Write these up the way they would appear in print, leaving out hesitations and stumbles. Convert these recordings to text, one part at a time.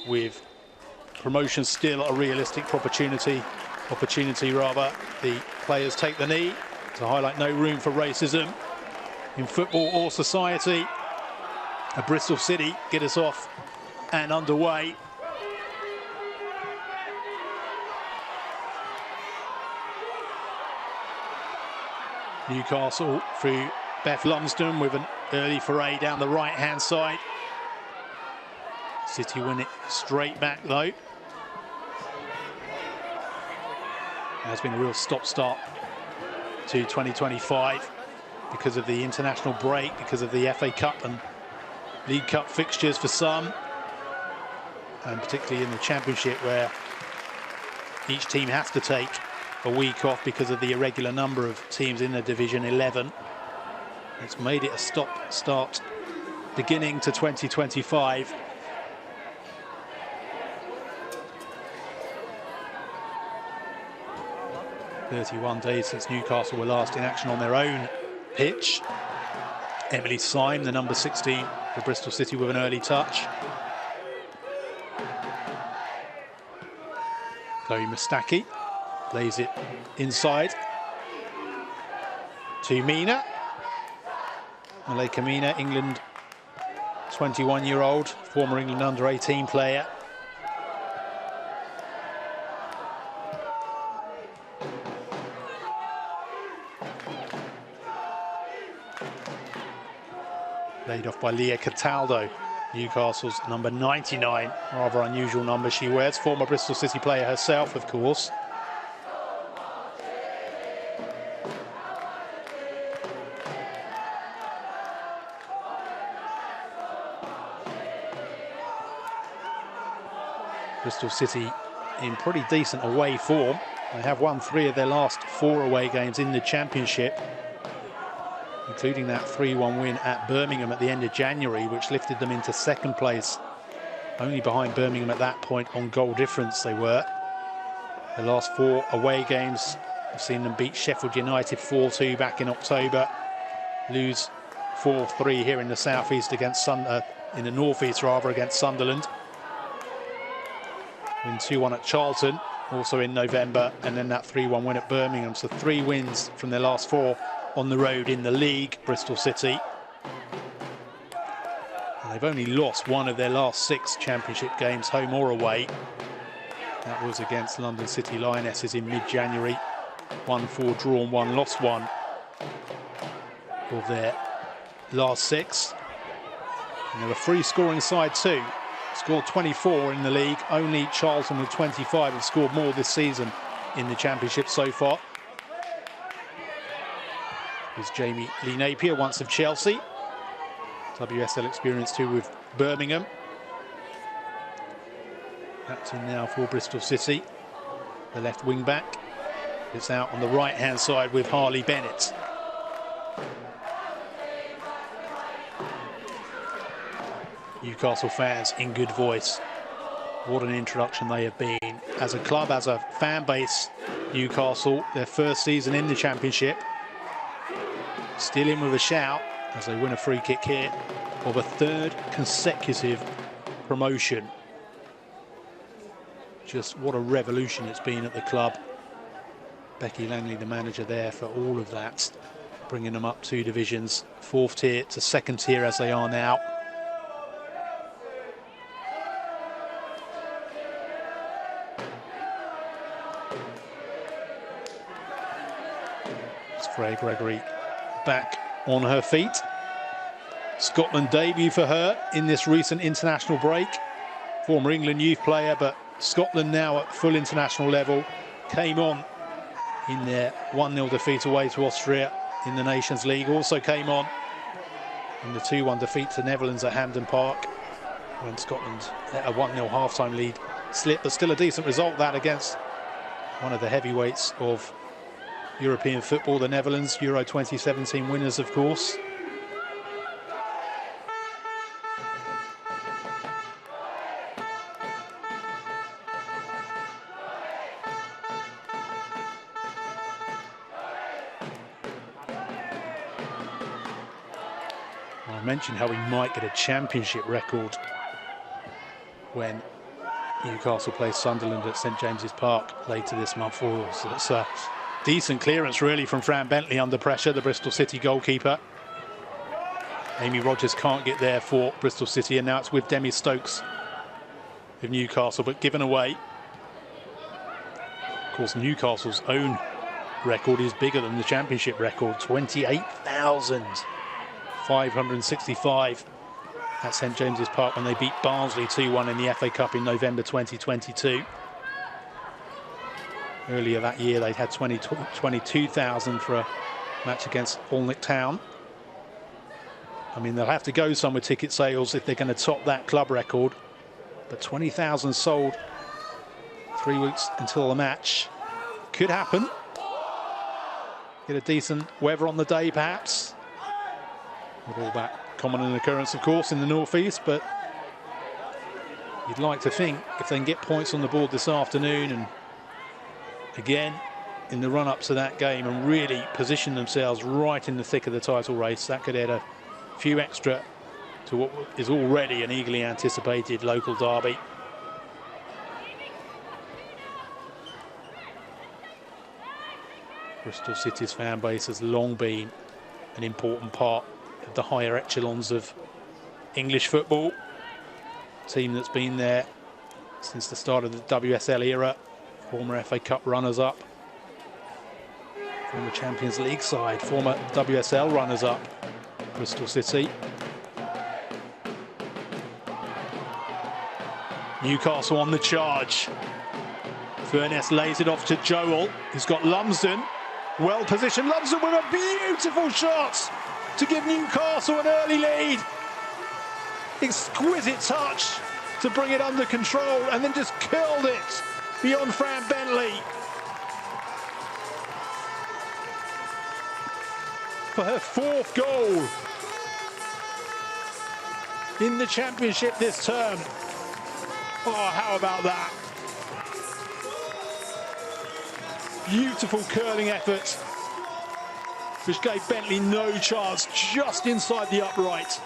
with promotion still a realistic opportunity, the players take the knee to highlight no room for racism in football or society. Bristol City get us off and underway. Newcastle through Beth Lumsden with an early foray down the right-hand side. City win it straight back though. There's been a real stop-start to 2025 because of the international break, because of the FA Cup and League Cup fixtures for some, and particularly in the Championship where each team has to take a week off because of the irregular number of teams in the Division 11. It's made it a stop-start beginning to 2025. "31 days since Newcastle were last in action on their own pitch." Emily Syme, the number 16 for Bristol City, with an early touch. Chloe Mustaki lays it inside to Mina. Malika Mina, England 21-year-old, former England under-18 player. Laid off by Leah Cataldo, Newcastle's number 99. Rather unusual number she wears. Former Bristol City player herself, of course. Bristol City in pretty decent away form. They have won 3 of their last 4 away games in the Championship, including that 3-1 win at Birmingham at the end of January, which lifted them into 2nd place. Only behind Birmingham at that point on goal difference they were. The last 4 away games have seen them beat Sheffield United 4-2 back in October, lose 4-3 here in the southeast against in the northeast rather, against Sunderland. Win 2-1 at Charlton, also in November, and then that 3-1 win at Birmingham. So 3 wins from their last 4 on the road in the league, Bristol City. And they've only lost 1 of their last 6 Championship games, home or away. That was against London City Lionesses in mid-January. 1-4 drawn, 1 lost 1 of their last 6. And they're a free-scoring side too. Scored 24 in the league. Only Charlton with 25 have scored more this season in the Championship so far. There's Jamie Lee Napier, once of Chelsea. WSL experience too with Birmingham. Captain now for Bristol City. The left wing back. It's out on the right-hand side with Harley Bennett. Newcastle fans in good voice. What an introduction they have been as a club, as a fan base. Newcastle, their first season in the Championship. Still in with a shout as they win a free kick here of a 3rd consecutive promotion. Just what a revolution it's been at the club. Becky Langley, the manager there for all of that, bringing them up 2 divisions, 4th tier to 2nd tier as they are now. It's Freya Gregory back on her feet. Scotland debut for her in this recent international break. Former England youth player, but Scotland now at full international level. Came on in their 1-0 defeat away to Austria in the Nations League. Also came on in the 2-1 defeat to Netherlands at Hampden Park, when Scotland let a 1-0 half-time lead slip. But still a decent result, that, against one of the heavyweights of European football, the Netherlands, Euro 2017 winners, of course. I mentioned how we might get a Championship record when Newcastle plays Sunderland at St James's Park later this month. So it's a decent clearance really from Fran Bentley under pressure, the Bristol City goalkeeper. Amy Rogers can't get there for Bristol City, and now it's with Demi Stokes of Newcastle, but given away. Of course, Newcastle's own record is bigger than the Championship record, 28,565 at St James's Park when they beat Barnsley 2-1 in the FA Cup in November 2022. Earlier that year, they'd had 22,000 for a match against Alnwick Town. I mean, they'll have to go some with ticket sales if they're going to top that club record. But 20,000 sold 3 weeks until the match. Could happen. Get a decent weather on the day, perhaps. With all that common an occurrence, of course, in the northeast. But you'd like to think if they can get points on the board this afternoon and again in the run-up to that game and really position themselves right in the thick of the title race, that could add a few extra to what is already an eagerly anticipated local derby. Bristol City's fan base has long been an important part of the higher echelons of English football. Team that's been there since the start of the WSL era, former FA Cup runners-up, former Champions League side, former WSL runners-up, Bristol City. Newcastle on the charge. Furness lays it off to Joel. He's got Lumsden. Well positioned. Lumsden with a beautiful shot to give Newcastle an early lead. Exquisite touch to bring it under control and then just curled it beyond Fran Bentley. For her 4th goal in the Championship this term. Oh, how about that? Beautiful curling effort, which gave Bentley no chance, just inside the upright.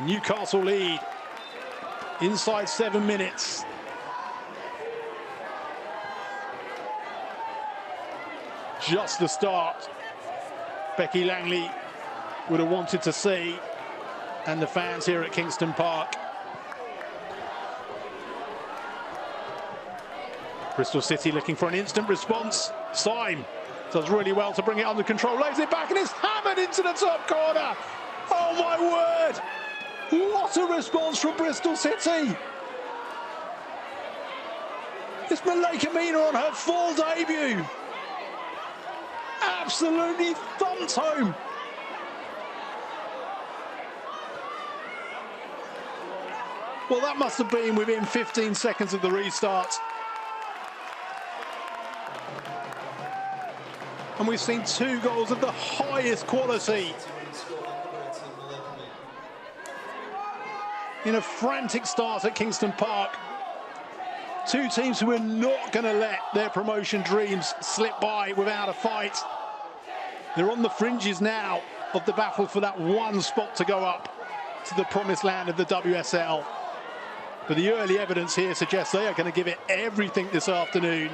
Newcastle lead inside 7 minutes. Just the start Becky Langley would have wanted to see, and the fans here at Kingston Park. Bristol City looking for an instant response. Syme does really well to bring it under control, lays it back and it's hammered into the top corner. Oh my word! What a response from Bristol City! It's Malaika Mina on her full debut. Absolutely thumped home. Well, that must have been within 15 seconds of the restart. And we've seen 2 goals of the highest quality in a frantic start at Kingston Park. 2 teams who are not going to let their promotion dreams slip by without a fight. They're on the fringes now of the battle for that one spot to go up to the promised land of the WSL. But the early evidence here suggests they are going to give it everything this afternoon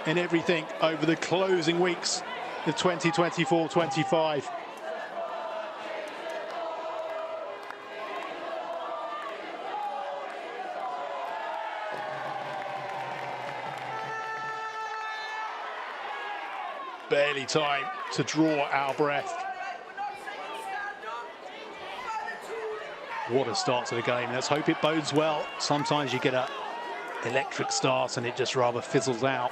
and everything over the closing weeks of 2024-25. Barely time to draw our breath. What a start to the game. Let's hope it bodes well. Sometimes you get an electric start and it just rather fizzles out.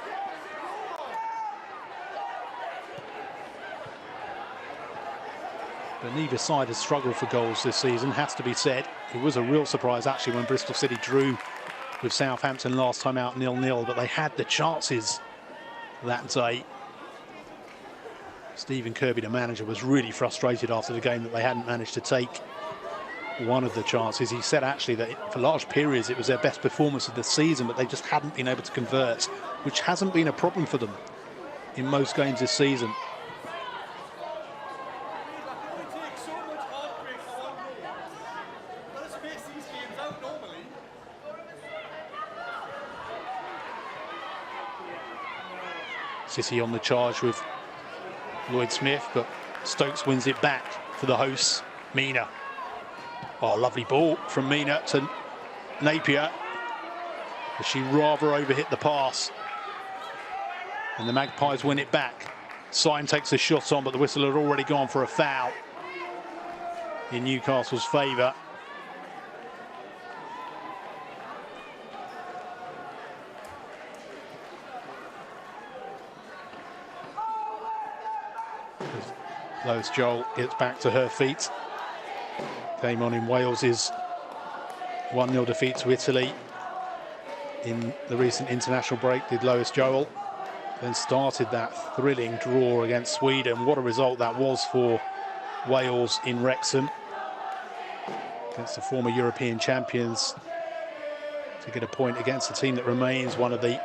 But neither side has struggled for goals this season, has to be said. It was a real surprise actually when Bristol City drew with Southampton last time out 0-0, but they had the chances that day. Stephen Kirby, the manager, was really frustrated after the game that they hadn't managed to take one of the chances. He said actually that for large periods it was their best performance of the season, but they just hadn't been able to convert, which hasn't been a problem for them in most games this season. City on the charge with Lloyd Smith, but Stokes wins it back for the hosts. Mina. Oh, lovely ball from Mina to Napier. But she rather overhit the pass. And the Magpies win it back. Syme takes a shot on, but the whistle had already gone for a foul in Newcastle's favour. Lois Joel gets back to her feet. Game on in Wales's 1-0 defeat to Italy in the recent international break, did Lois Joel. Then started that thrilling draw against Sweden. What a result that was for Wales in Wrexham against the former European champions, to get a point against a team that remains one of the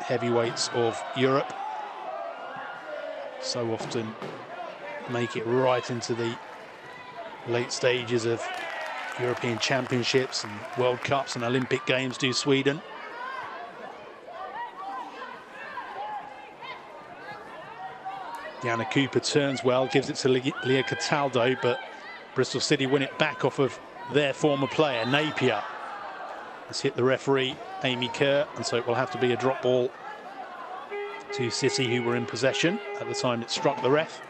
heavyweights of Europe. So often make it right into the late stages of European Championships and World Cups and Olympic Games, do Sweden. Diana Cooper turns well, gives it to Leah Cataldo, but Bristol City win it back off of their former player, Napier. Has hit the referee, Amy Kerr, and so it will have to be a drop ball to City, who were in possession at the time it struck the ref.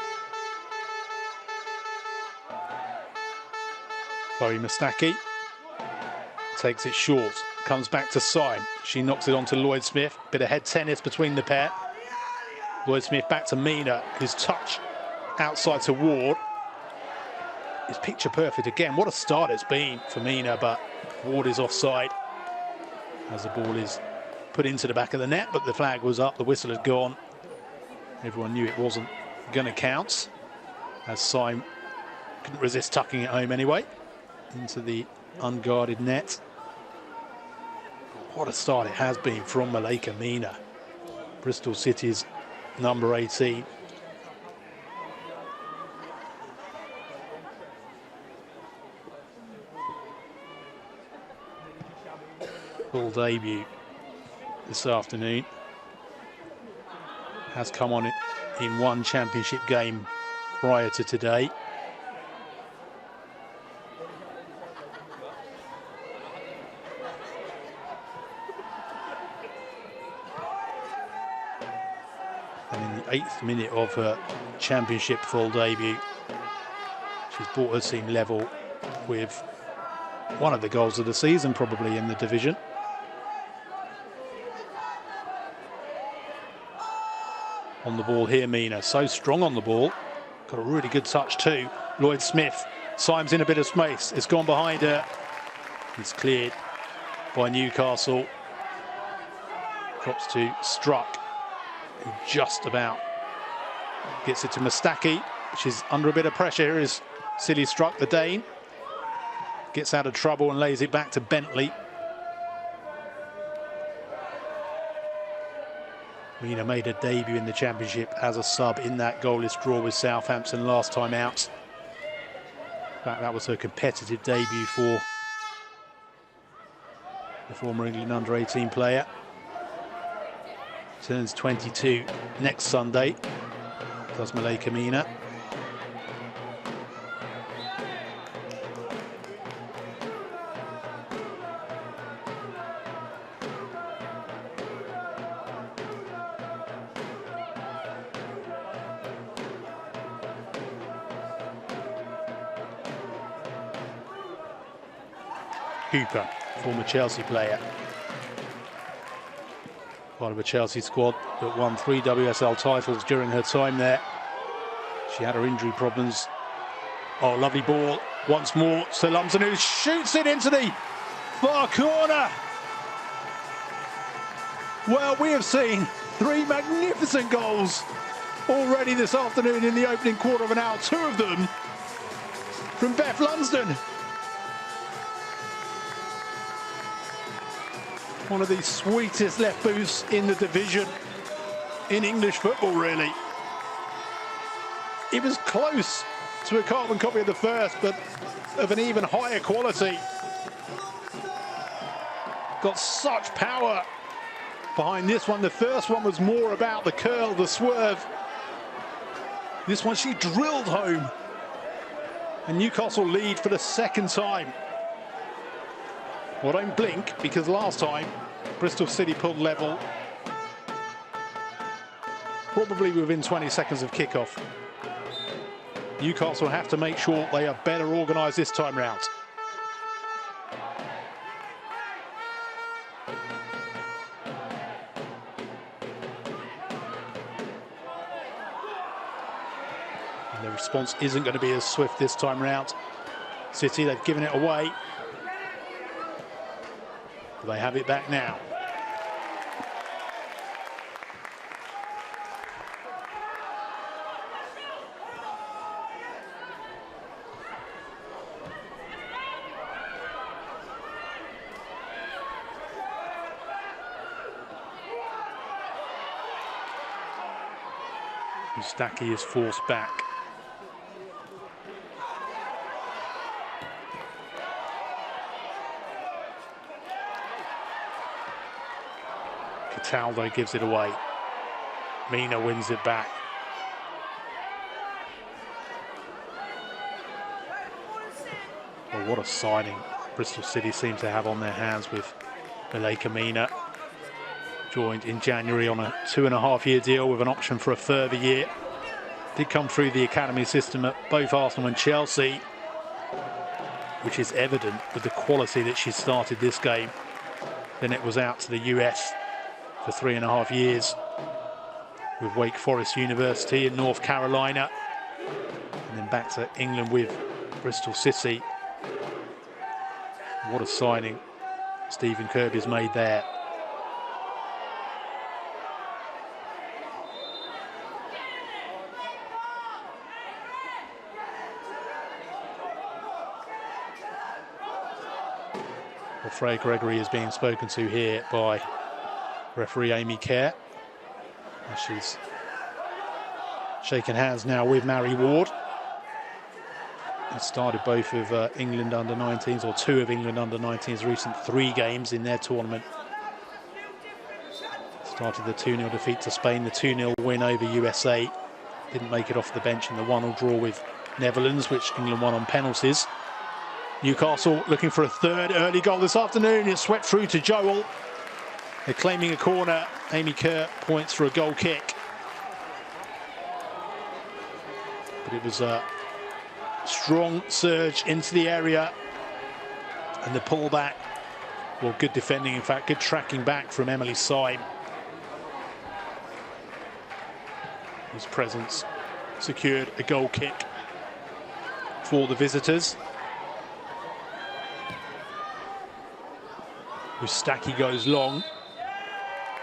Chloe Mustaki takes it short, comes back to Syme. She knocks it on to Lloyd Smith. Bit of head tennis between the pair. Lloyd Smith back to Mina, whose touch outside to Ward is picture perfect again. What a start it's been for Mina, but Ward is offside as the ball is put into the back of the net, but the flag was up, the whistle had gone. Everyone knew it wasn't going to count, as Syme couldn't resist tucking it home anyway into the unguarded net. What a start it has been from Malika Mina, Bristol City's number 18. Full debut this afternoon. Has come on in one championship game prior to today. And in the 8th minute of her championship full debut, she's brought her team level with one of the goals of the season, probably, in the division. On the ball here, Mina, so strong on the ball. Got a really good touch too. Lloyd Smith, Syme's in a bit of space. It's gone behind her. It's cleared by Newcastle. Drops to Struck, who just about gets it to Mustaki. She's under a bit of pressure here as Silly Struck, the Dane. Gets out of trouble and lays it back to Bentley. Mina made her debut in the championship as a sub in that goalless draw with Southampton last time out. In fact, that was her competitive debut for the former England under-18 player. Turns 22 next Sunday, does Malika Mina. Cooper, former Chelsea player, part of a Chelsea squad that won 3 WSL titles during her time there. She had her injury problems. Oh, lovely ball once more. Sir Lumsden, who shoots it into the far corner. Well, we have seen 3 magnificent goals already this afternoon in the opening quarter of an hour. 2 of them from Beth Lumsden. One of the sweetest left boots in the division in English football, really. It was close to a carbon copy of the first, but of an even higher quality. Got such power behind this one. The first one was more about the curl, the swerve. This one she drilled home. And Newcastle lead for the second time. Well, don't blink, because last time Bristol City pulled level probably within 20 seconds of kickoff. Newcastle have to make sure they are better organised this time round. And the response isn't going to be as swift this time round. City, they've given it away. They have it back now. Stacky is forced back. Cataldo gives it away. Mina wins it back. Well, what a signing Bristol City seem to have on their hands with Malika Mina. Joined in January on a 2.5-year deal with an option for a further year. Did come through the academy system at both Arsenal and Chelsea, which is evident with the quality that she started this game. Then it was out to the US for 3.5 years with Wake Forest University in North Carolina, and then back to England with Bristol City. What a signing Stephen Kirby's made there. Well, Freya Gregory is being spoken to here by referee Amy Kerr. She's shaking hands now with Mary Ward. It started both of England under-19s, or two of England under-19s, recent 3 games in their tournament. Started the 2-0 defeat to Spain, the 2-0 win over USA. Didn't make it off the bench in the 1-1 draw with Netherlands, which England won on penalties. Newcastle looking for a third early goal this afternoon. It's swept through to Joel. They're claiming a corner. Amy Kerr points for a goal kick. But it was a strong surge into the area. And the pullback, well, good defending, in fact, good tracking back from Emily Syme. His presence secured a goal kick for the visitors. Ustaki goes long.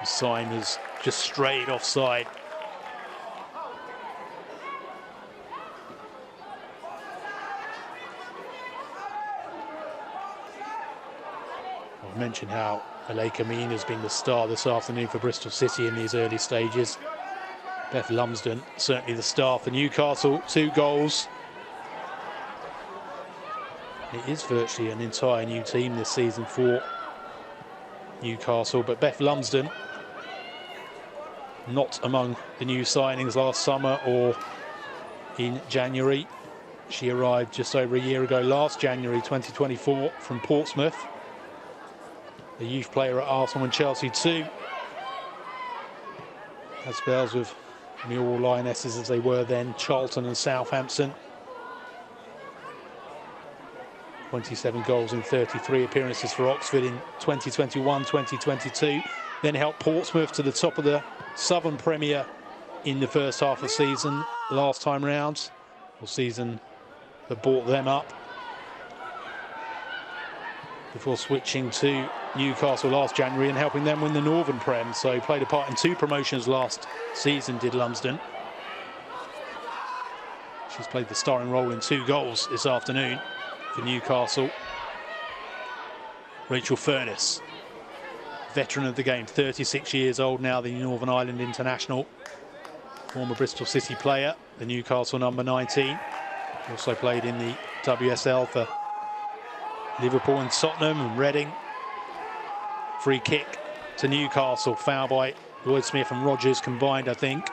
Syme has just strayed offside. I've mentioned how Malika Mina has been the star this afternoon for Bristol City in these early stages. Beth Lumsden, certainly the star for Newcastle, 2 goals. It is virtually an entire new team this season for Newcastle, but Beth Lumsden not among the new signings last summer or in January. She arrived just over a year ago, last January 2024, from Portsmouth. A youth player at Arsenal and Chelsea too. Had spells with Millwall Lionesses as they were then, Charlton and Southampton. 27 goals in 33 appearances for Oxford in 2021-2022. Then helped Portsmouth to the top of the Southern Premier in the first half of the season last time round. The season that brought them up before switching to Newcastle last January and helping them win the Northern Prem. So he played a part in 2 promotions last season, did Lumsden. She's played the starring role in 2 goals this afternoon for Newcastle. Rachel Furness, veteran of the game, 36 years old now, the Northern Ireland international. Former Bristol City player, the Newcastle number 19. Also played in the WSL for Liverpool and Tottenham and Reading. Free kick to Newcastle. Foul by Lloyd Smith and Rogers combined, I think,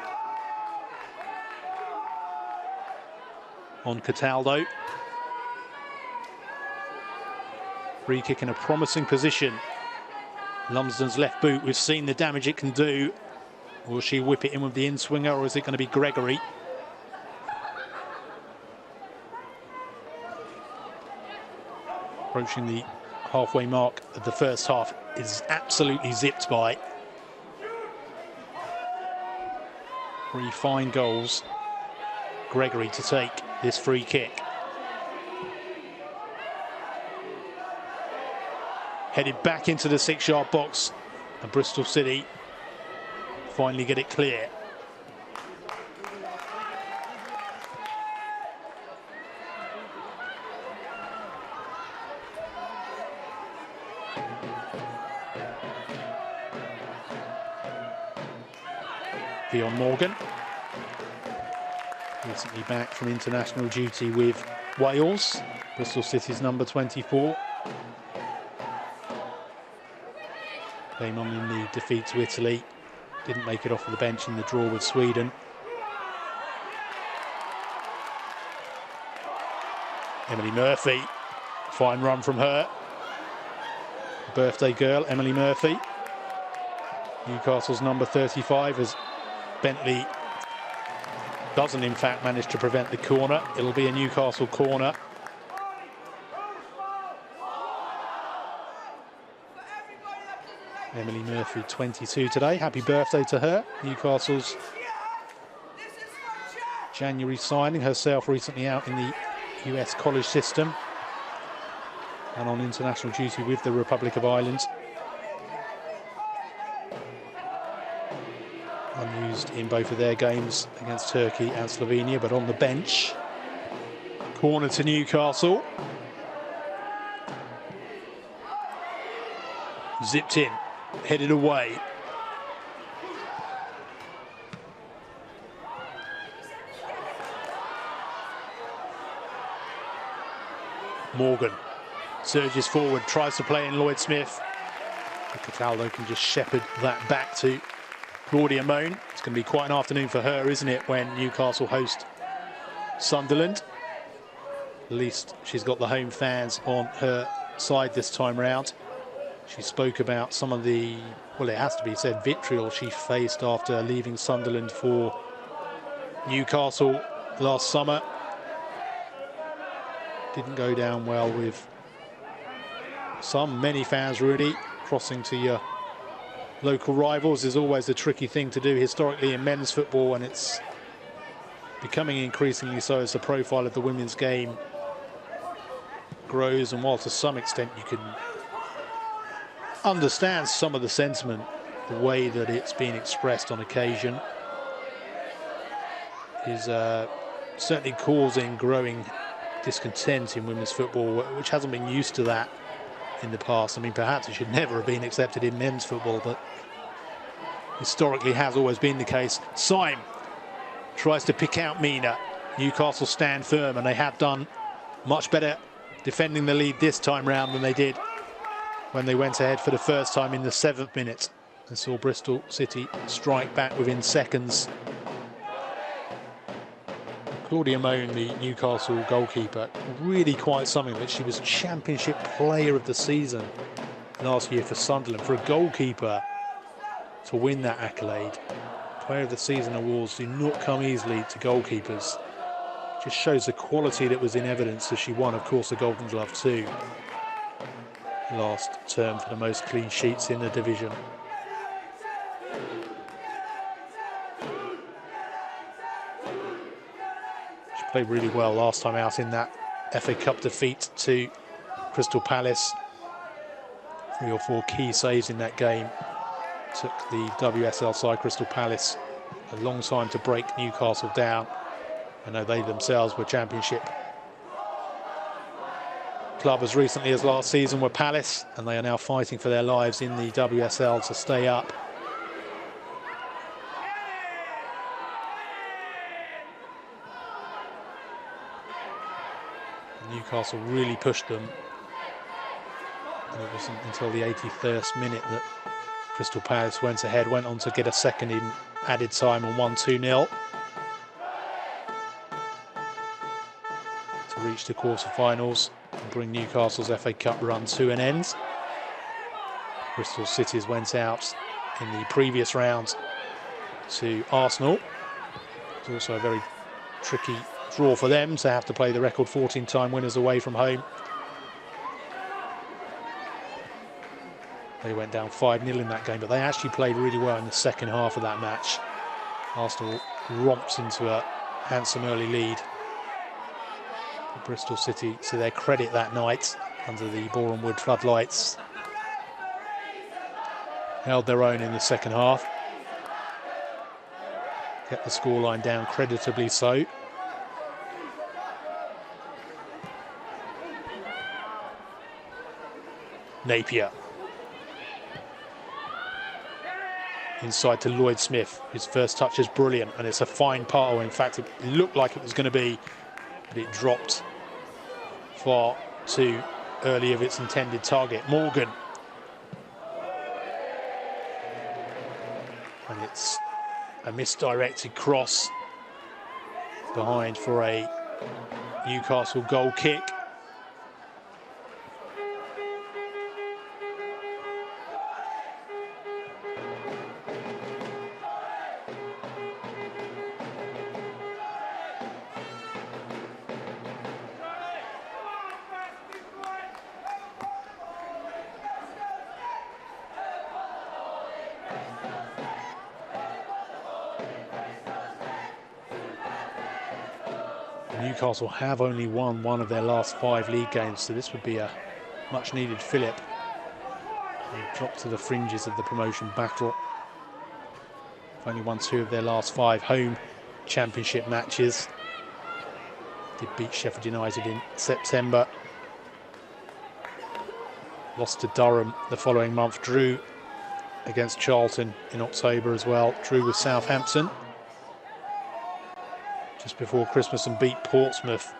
on Cataldo. Free kick in a promising position. Lumsden's left boot, we've seen the damage it can do. Will she whip it in with the in-swinger, or is it going to be Gregory? Approaching the halfway mark of the first half, is absolutely zipped by. 3 fine goals. Gregory to take this free kick. Headed back into the 6-yard box, and Bristol City finally get it clear. Beyond Morgan, recently back from international duty with Wales, Bristol City's number 24. Came on in the defeat to Italy, didn't make it off of the bench in the draw with Sweden. Emily Murphy, fine run from her. Birthday girl, Emily Murphy. Newcastle's number 35, as Bentley doesn't in fact manage to prevent the corner. It'll be a Newcastle corner. Emily Murphy, 22 today. Happy birthday to her. Newcastle's January signing, herself recently out in the US college system and on international duty with the Republic of Ireland. Unused in both of their games against Turkey and Slovenia, but on the bench. Corner to Newcastle. Zipped in, headed away. Morgan surges forward, tries to play in Lloyd Smith. Cataldo can just shepherd that back to Claudia Moan. It's going to be quite an afternoon for her, isn't it, when Newcastle host Sunderland. At least she's got the home fans on her side this time round. She spoke about some of the, well, it has to be said, vitriol she faced after leaving Sunderland for Newcastle last summer. Didn't go down well with many fans really. Crossing to your local rivals is always a tricky thing to do historically in men's football, and it's becoming increasingly so as the profile of the women's game grows. And while to some extent you can understand some of the sentiment, the way that it's been expressed on occasion is certainly causing growing discontent in women's football, which hasn't been used to that in the past. I mean, perhaps it should never have been accepted in men's football, but historically has always been the case. Syme tries to pick out Mina. Newcastle stand firm, and they have done much better defending the lead this time round than they did when they went ahead for the first time in the 7th minute and saw Bristol City strike back within seconds. Claudia Moan, the Newcastle goalkeeper, really quite something. That she was Championship Player of the Season last year for Sunderland. For a goalkeeper to win that accolade, Player of the Season awards do not come easily to goalkeepers. Just shows the quality that was in evidence as she won, of course, the Golden Glove too last term for the most clean sheets in the division. Played really well last time out in that FA Cup defeat to Crystal Palace. 3 or 4 key saves in that game. Took the WSL side, Crystal Palace, a long time to break Newcastle down. I know they themselves were Championship club as recently as last season were Palace, and they are now fighting for their lives in the WSL to stay up. Newcastle really pushed them, and it wasn't until the 81st minute that Crystal Palace went ahead, went on to get a second in added time and won 2-0 to reach the quarter-finals and bring Newcastle's FA Cup run to an end. Bristol City's went out in the previous round to Arsenal. It's also a very tricky draw for them to have to play the record 14-time winners away from home. They went down 5-0 in that game, but they actually played really well in the second half of that match. Arsenal romped into a handsome early lead. But Bristol City, to their credit that night, under the Boreham Wood floodlights, held their own in the second half. Kept the scoreline down creditably so. Napier. Inside to Lloyd Smith. His first touch is brilliant, and it's a fine part. In fact, it looked like it was going to be, but it dropped far too early of its intended target. Morgan. And it's a misdirected cross behind for a Newcastle goal kick. Newcastle have only won one of their last 5 league games, so this would be a much needed fillip. They dropped to the fringes of the promotion battle. They've only won 2 of their last 5 home championship matches. Did beat Sheffield United in September. Lost to Durham the following month. Drew against Charlton in October as well. Drew with Southampton just before Christmas and beat Portsmouth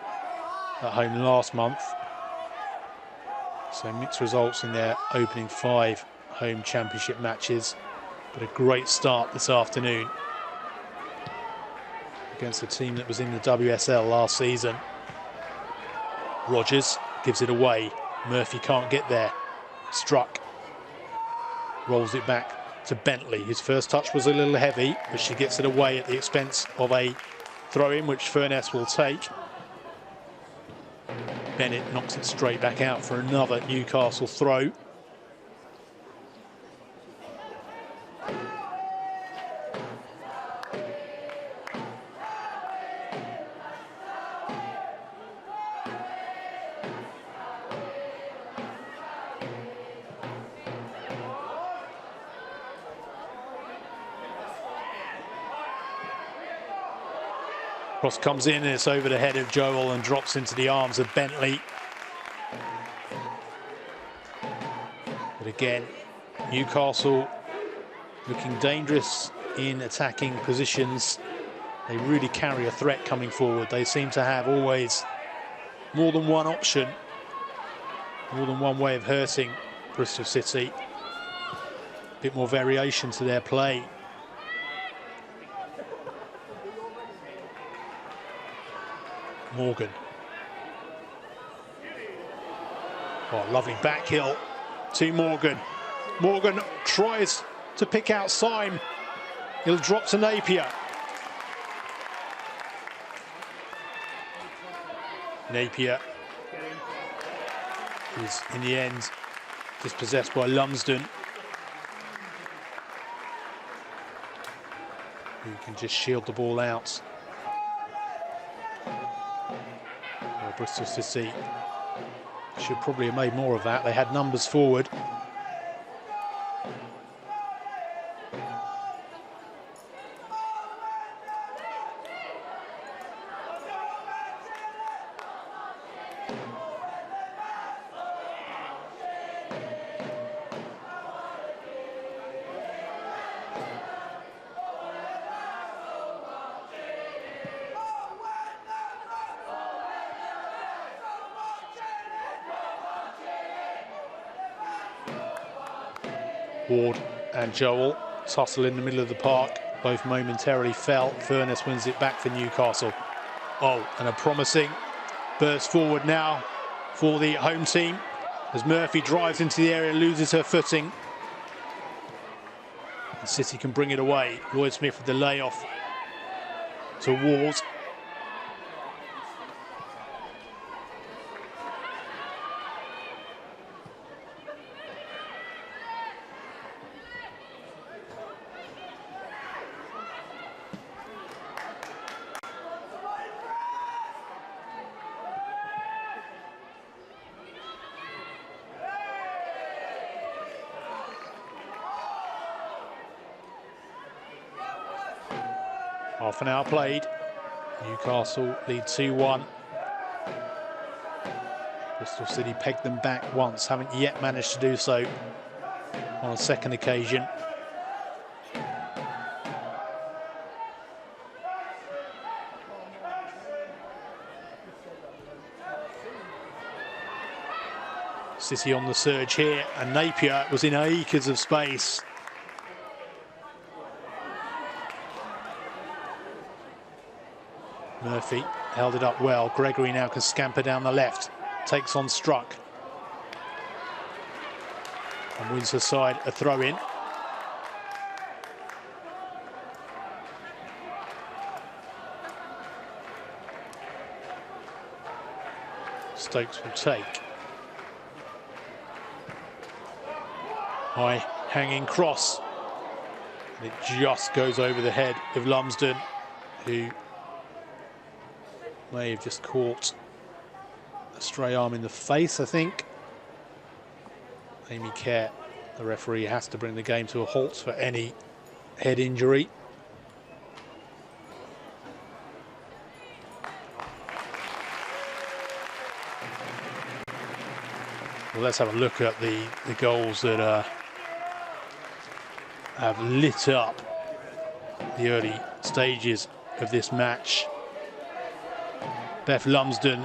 at home last month. So mixed results in their opening 5 home championship matches, but a great start this afternoon against a team that was in the WSL last season. Rogers gives it away. Murphy can't get there. Struck. Rolls it back to Bentley. His first touch was a little heavy, but she gets it away at the expense of a throw-in, which Furness will take. Bennett knocks it straight back out for another Newcastle throw. Cross comes in and it's over the head of Joel and drops into the arms of Bentley. But again, Newcastle looking dangerous in attacking positions. They really carry a threat coming forward. They seem to have always more than one option, more than one way of hurting Bristol City. A bit more variation to their play. Morgan. Oh, lovely back heel to Morgan. Morgan tries to pick out Syme. He'll drop to Napier. Napier is in the end dispossessed by Lumsden, who can just shield the ball out. Bristol City should probably have made more of that. They had numbers forward. Ward and Joel tussle in the middle of the park. Both momentarily fell. Furness wins it back for Newcastle. Oh, and a promising burst forward now for the home team as Murphy drives into the area, loses her footing. And City can bring it away. Lloyd Smith with the layoff to Ward. Half an hour played. Newcastle lead 2-1. Bristol City pegged them back once, haven't yet managed to do so on a second occasion. City on the surge here, and Napier was in acres of space. Murphy held it up well. Gregory now can scamper down the left. Takes on Struck. And wins her side a throw-in. Stokes will take. High hanging cross. And it just goes over the head of Lumsden, who may have just caught a stray arm in the face, I think. Amy Kerr, the referee, has to bring the game to a halt for any head injury. Well, let's have a look at the goals that have lit up the early stages of this match. Beth Lumsden,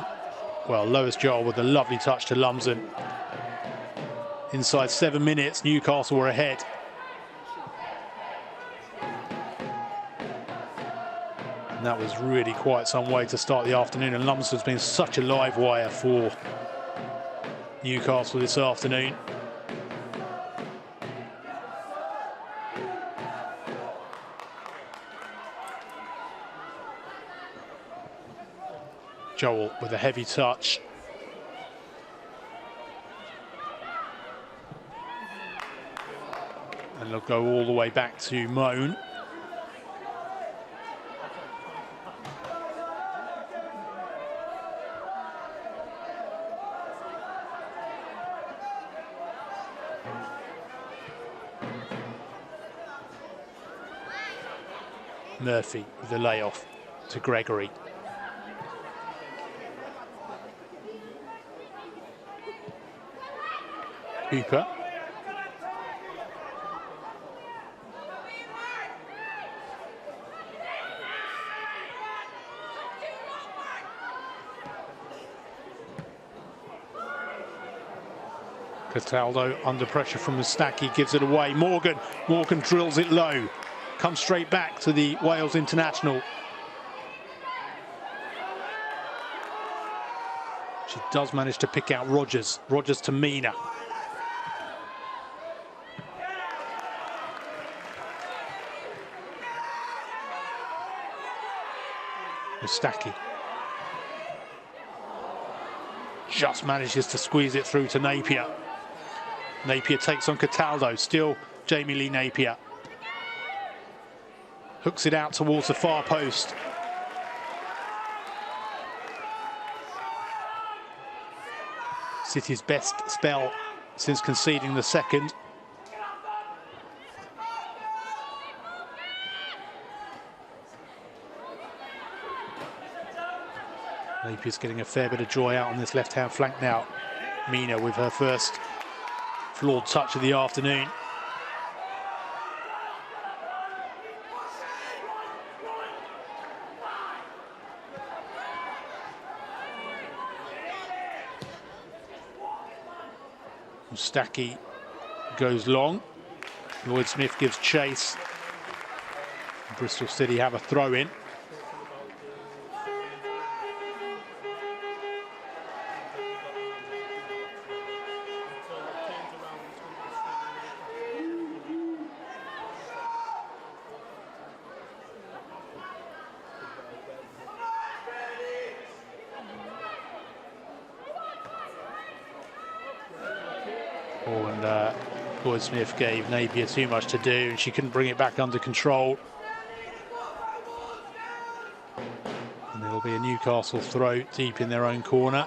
well, Lois Joel with a lovely touch to Lumsden. Inside 7 minutes, Newcastle were ahead. And that was really quite some way to start the afternoon, and Lumsden's been such a live wire for Newcastle this afternoon. Joel with a heavy touch. And they'll go all the way back to Moan. Murphy with the layoff to Gregory. Hooper. Cataldo under pressure from Mustaki, gives it away. Morgan drills it low. Comes straight back to the Wales international. She does manage to pick out Rogers. Rogers to Mina. Mustaki just manages to squeeze it through to Napier. Napier takes on Cataldo, still Jamie Lee Napier. Hooks it out towards the far post. City's best spell since conceding the second. Napier's getting a fair bit of joy out on this left-hand flank now. Mina with her first flawed touch of the afternoon. Mustaki goes long. Lloyd Smith gives chase. Bristol City have a throw in. Lloyd Smith gave Napier too much to do and she couldn't bring it back under control. And it'll be a Newcastle throw deep in their own corner.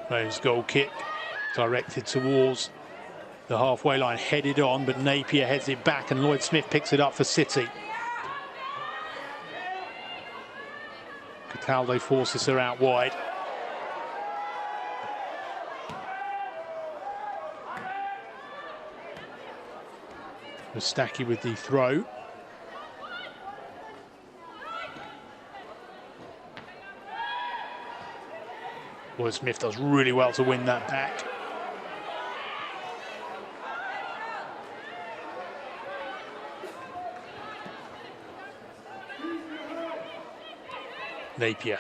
Rose goal kick directed towards the halfway line, headed on, but Napier heads it back and Lloyd Smith picks it up for City. Cataldo forces her out wide. Mustaki with the throw. Lloyd Smith does really well to win that back. Napier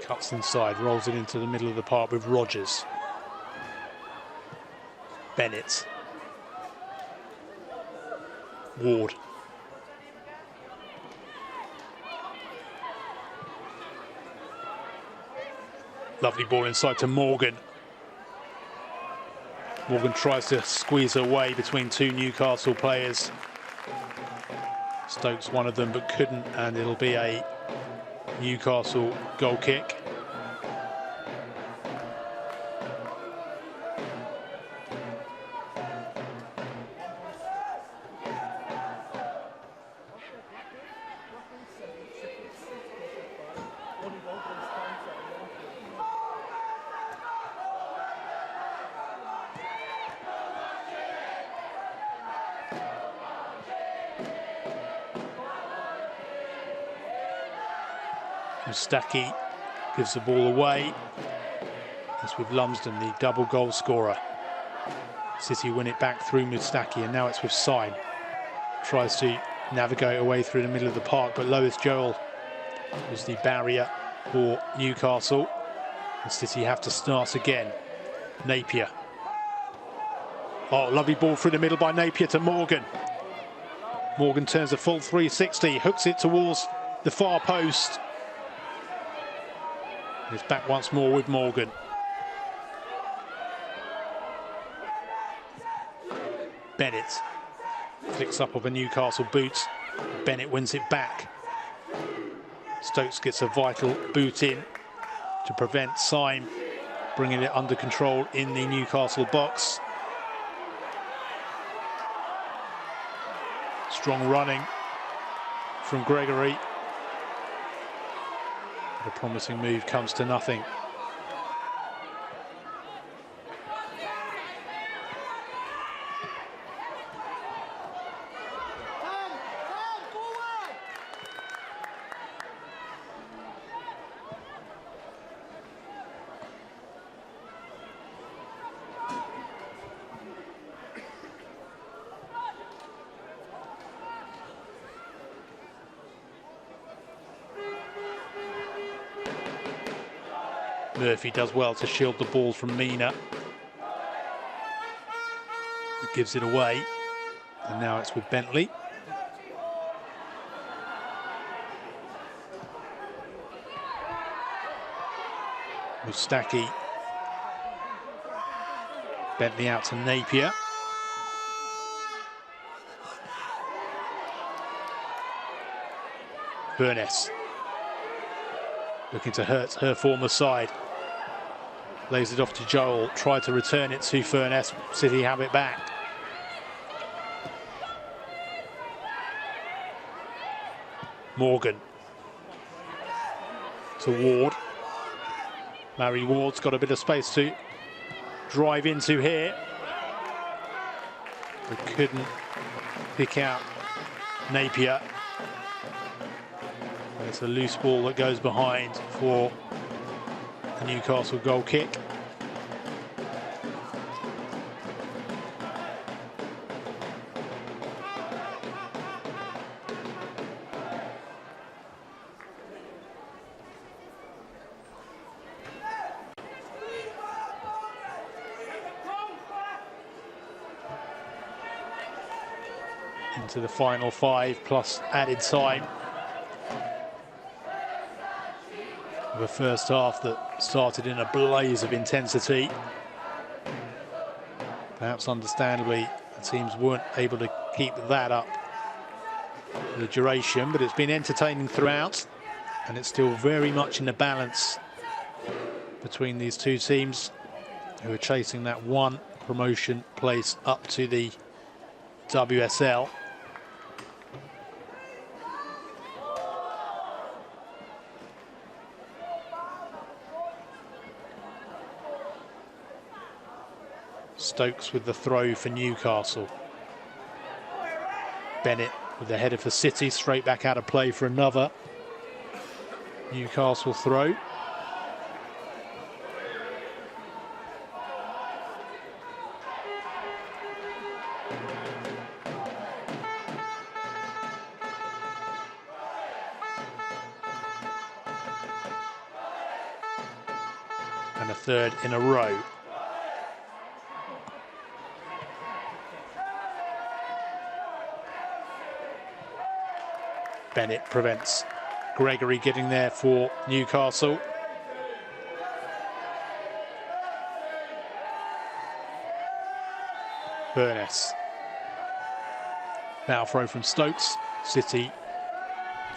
cuts inside, rolls it into the middle of the park with Rogers. Bennett. Ward. Lovely ball inside to Morgan. Morgan tries to squeeze her way between two Newcastle players. Stokes one of them but couldn't, and it'll be a Newcastle goal kick. Mustaki gives the ball away. That's with Lumsden, the double goal scorer. City win it back through Mustaki, and now it's with Syme. Tries to navigate away through the middle of the park, but Lois Joel was the barrier for Newcastle. And City have to start again. Napier. Oh, lovely ball through the middle by Napier to Morgan. Morgan turns a full 360, hooks it towards the far post. It's back once more with Morgan. Bennett flicks up of a Newcastle boot. Bennett wins it back. Stokes gets a vital boot in to prevent Syme bringing it under control in the Newcastle box. Strong running from Gregory. The promising move comes to nothing. Murphy does well to shield the ball from Mina. It gives it away. And now it's with Bentley. Mustaki. Bentley out to Napier. Burness. Looking to hurt her former side. Lays it off to Joel. Tried to return it to Furness. City have it back. Morgan to Ward. Larry Ward's got a bit of space to drive into here, but couldn't pick out Napier. It's a loose ball that goes behind for the Newcastle goal kick. Into the final 5 plus added time. The first half that started in a blaze of intensity. Perhaps understandably, the teams weren't able to keep that up for the duration, but it's been entertaining throughout, and it's still very much in the balance between these two teams who are chasing that one promotion place up to the WSL. Stokes with the throw for Newcastle. Bennett with the header for City, straight back out of play for another Newcastle throw. And a third in a row. Bennett prevents Gregory getting there for Newcastle. Burness. Now throw from Stokes. City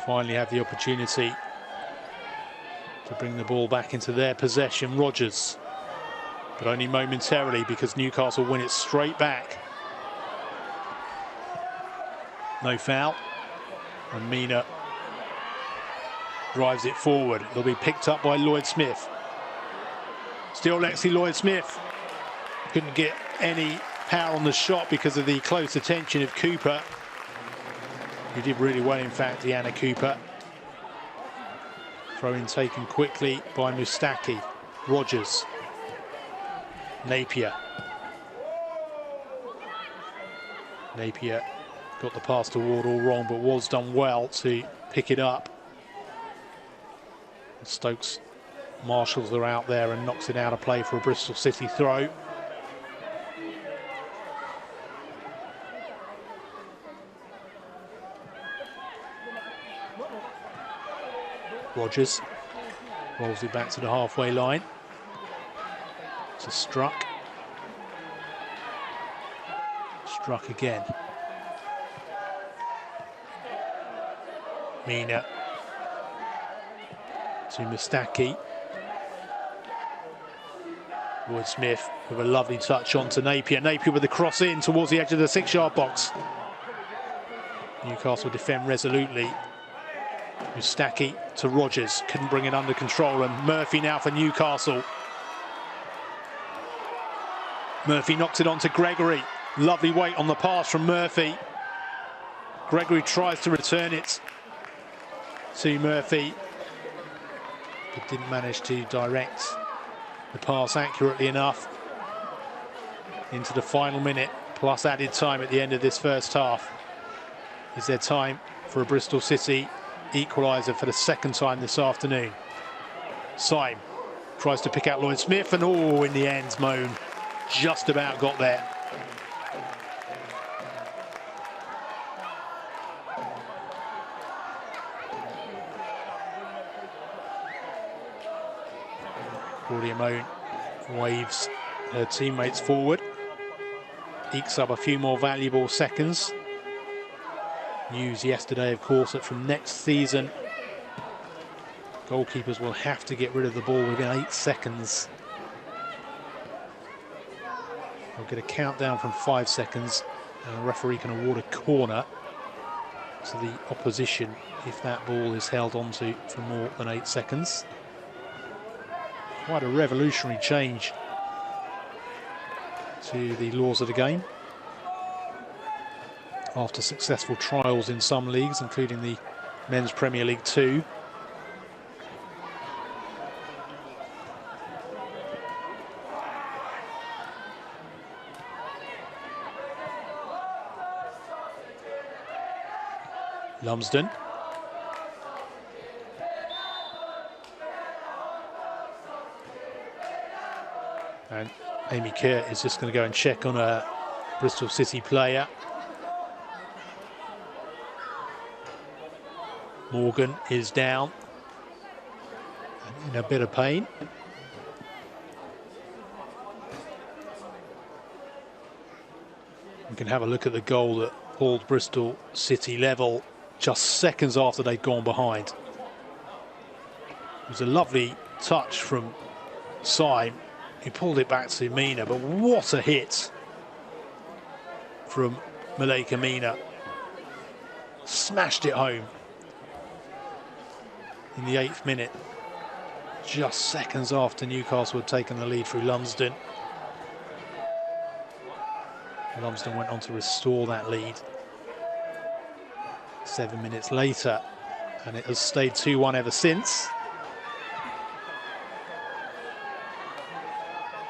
finally have the opportunity to bring the ball back into their possession. Rodgers, but only momentarily, because Newcastle win it straight back. No foul. And Mina drives it forward. It'll be picked up by Lloyd-Smith. Still Lexi Lloyd-Smith. Couldn't get any power on the shot because of the close attention of Cooper. He did really well, in fact, Deanna Cooper. Throw-in taken quickly by Mustaki. Rodgers. Napier. Napier got the pass to Ward all wrong, but was done well to pick it up. Stokes marshals her out there and knocks it out of play for a Bristol City throw. Rodgers rolls it back to the halfway line. It's a Struck. Struck again. Mina to Mustaki. Lloyd-Smith with a lovely touch on to Napier. Napier with the cross in towards the edge of the 6-yard box. Newcastle defend resolutely. Mustaki to Rodgers. Couldn't bring it under control, and Murphy now for Newcastle. Murphy knocks it on to Gregory. Lovely weight on the pass from Murphy. Gregory tries to return it to Murphy, but didn't manage to direct the pass accurately enough. Into the final minute, plus added time at the end of this first half. Is there time for a Bristol City equaliser for the second time this afternoon? Syme tries to pick out Lloyd-Smith, and in the end, Moan just about got there. Claudia Moan waves her teammates forward, ekes up a few more valuable seconds. News yesterday, of course, that from next season, goalkeepers will have to get rid of the ball within 8 seconds. They'll get a countdown from 5 seconds, and the referee can award a corner to the opposition if that ball is held onto for more than 8 seconds. Quite a revolutionary change to the laws of the game after successful trials in some leagues, including the Men's Premier League 2. Lumsden. And Amy Kerr is just going to go and check on a Bristol City player. Morgan is down and in a bit of pain. We can have a look at the goal that pulled Bristol City level just seconds after they'd gone behind. It was a lovely touch from Syme, who pulled it back to Mina, but what a hit from Malika Mina. Smashed it home in the 8th minute, just seconds after Newcastle had taken the lead through Lumsden. Lumsden went on to restore that lead 7 minutes later, and it has stayed 2-1 ever since.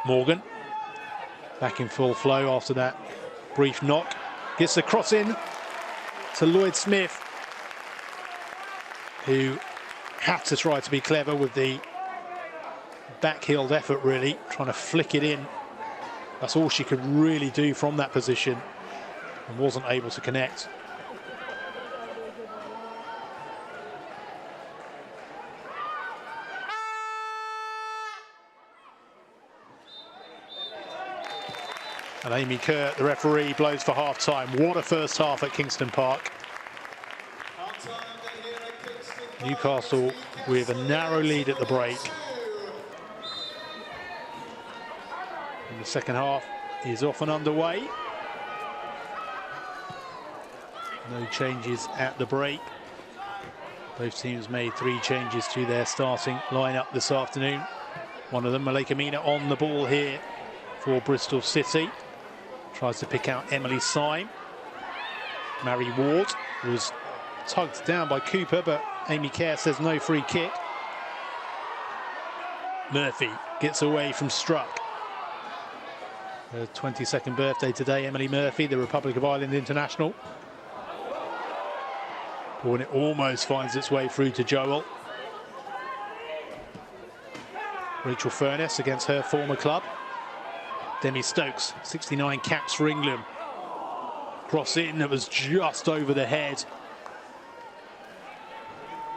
Morgan back in full flow after that brief knock, gets the cross in to Lloyd Smith, who had to try to be clever with the back-heeled effort, really trying to flick it in. That's all she could really do from that position, and wasn't able to connect. And Amy Kerr, the referee, blows for half-time. What a first half at Kingston Park. Newcastle with a narrow lead at the break. And the second half is off and underway. No changes at the break. Both teams made 3 changes to their starting lineup this afternoon. One of them, Malika Mina, on the ball here for Bristol City. Tries to pick out Emily Syme. Mary Ward was tugged down by Cooper, but Amy Kerr says no free kick. Murphy gets away from Struck. Her 22nd birthday today, Emily Murphy, the Republic of Ireland international. When it almost finds its way through to Joel. Rachel Furness against her former club. Demi Stokes, 69 caps for England. Cross in, that was just over the head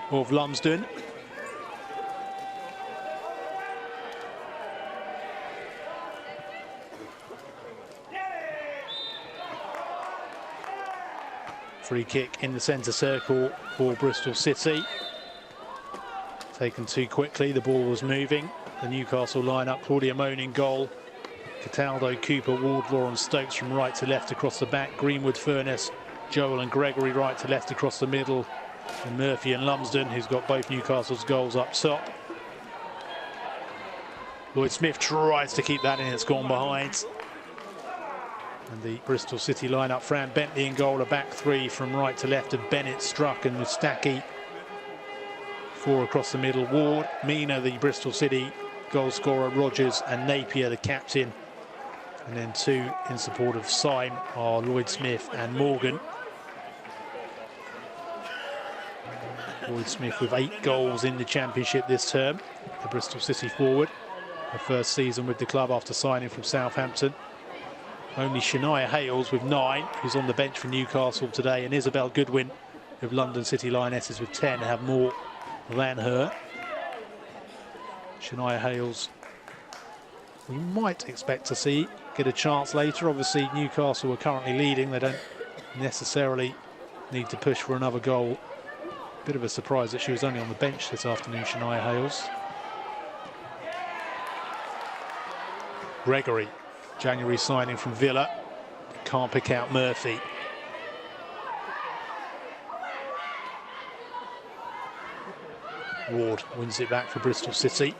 of Lumsden. Free kick in the centre circle for Bristol City. Taken too quickly, the ball was moving. The Newcastle lineup, Claudia Moan in goal. Cataldo, Cooper, Wardlaw and Stokes from right to left across the back. Greenwood, Furness, Joel and Gregory right to left across the middle. And Murphy and Lumsden, who's got both Newcastle's goals up top. Lloyd Smith tries to keep that in, it's gone behind. And the Bristol City lineup, Fran Bentley in goal, a back 3 from right to left of Bennett, Struck and Mustaki. 4 across the middle, Ward, Mina, the Bristol City goal scorer, Rogers and Napier, the captain. And then 2 in support of Syme are Lloyd Smith and Morgan. Lloyd Smith with 8 goals in the Championship this term, the Bristol City forward. Her first season with the club after signing from Southampton. Only Shania Hales with 9, who's on the bench for Newcastle today, and Isabel Goodwin of London City Lionesses with 10 have more than her. Shania Hales, we might expect to see get a chance later. Obviously, Newcastle are currently leading. They don't necessarily need to push for another goal. Bit of a surprise that she was only on the bench this afternoon, Shania Hales. Gregory, January signing from Villa, can't pick out Murphy. Ward wins it back for Bristol City.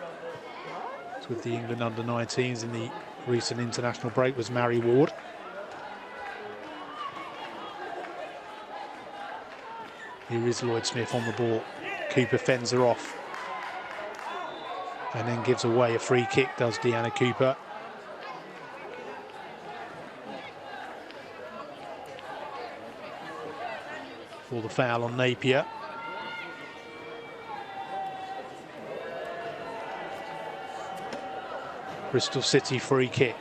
It's with the England under-19s in the recent international break was Mary Ward. Here is Lloyd Smith on the ball. Cooper fends her off. And then gives away a free kick, does Deanna Cooper. For the foul on Napier. Bristol City free kick.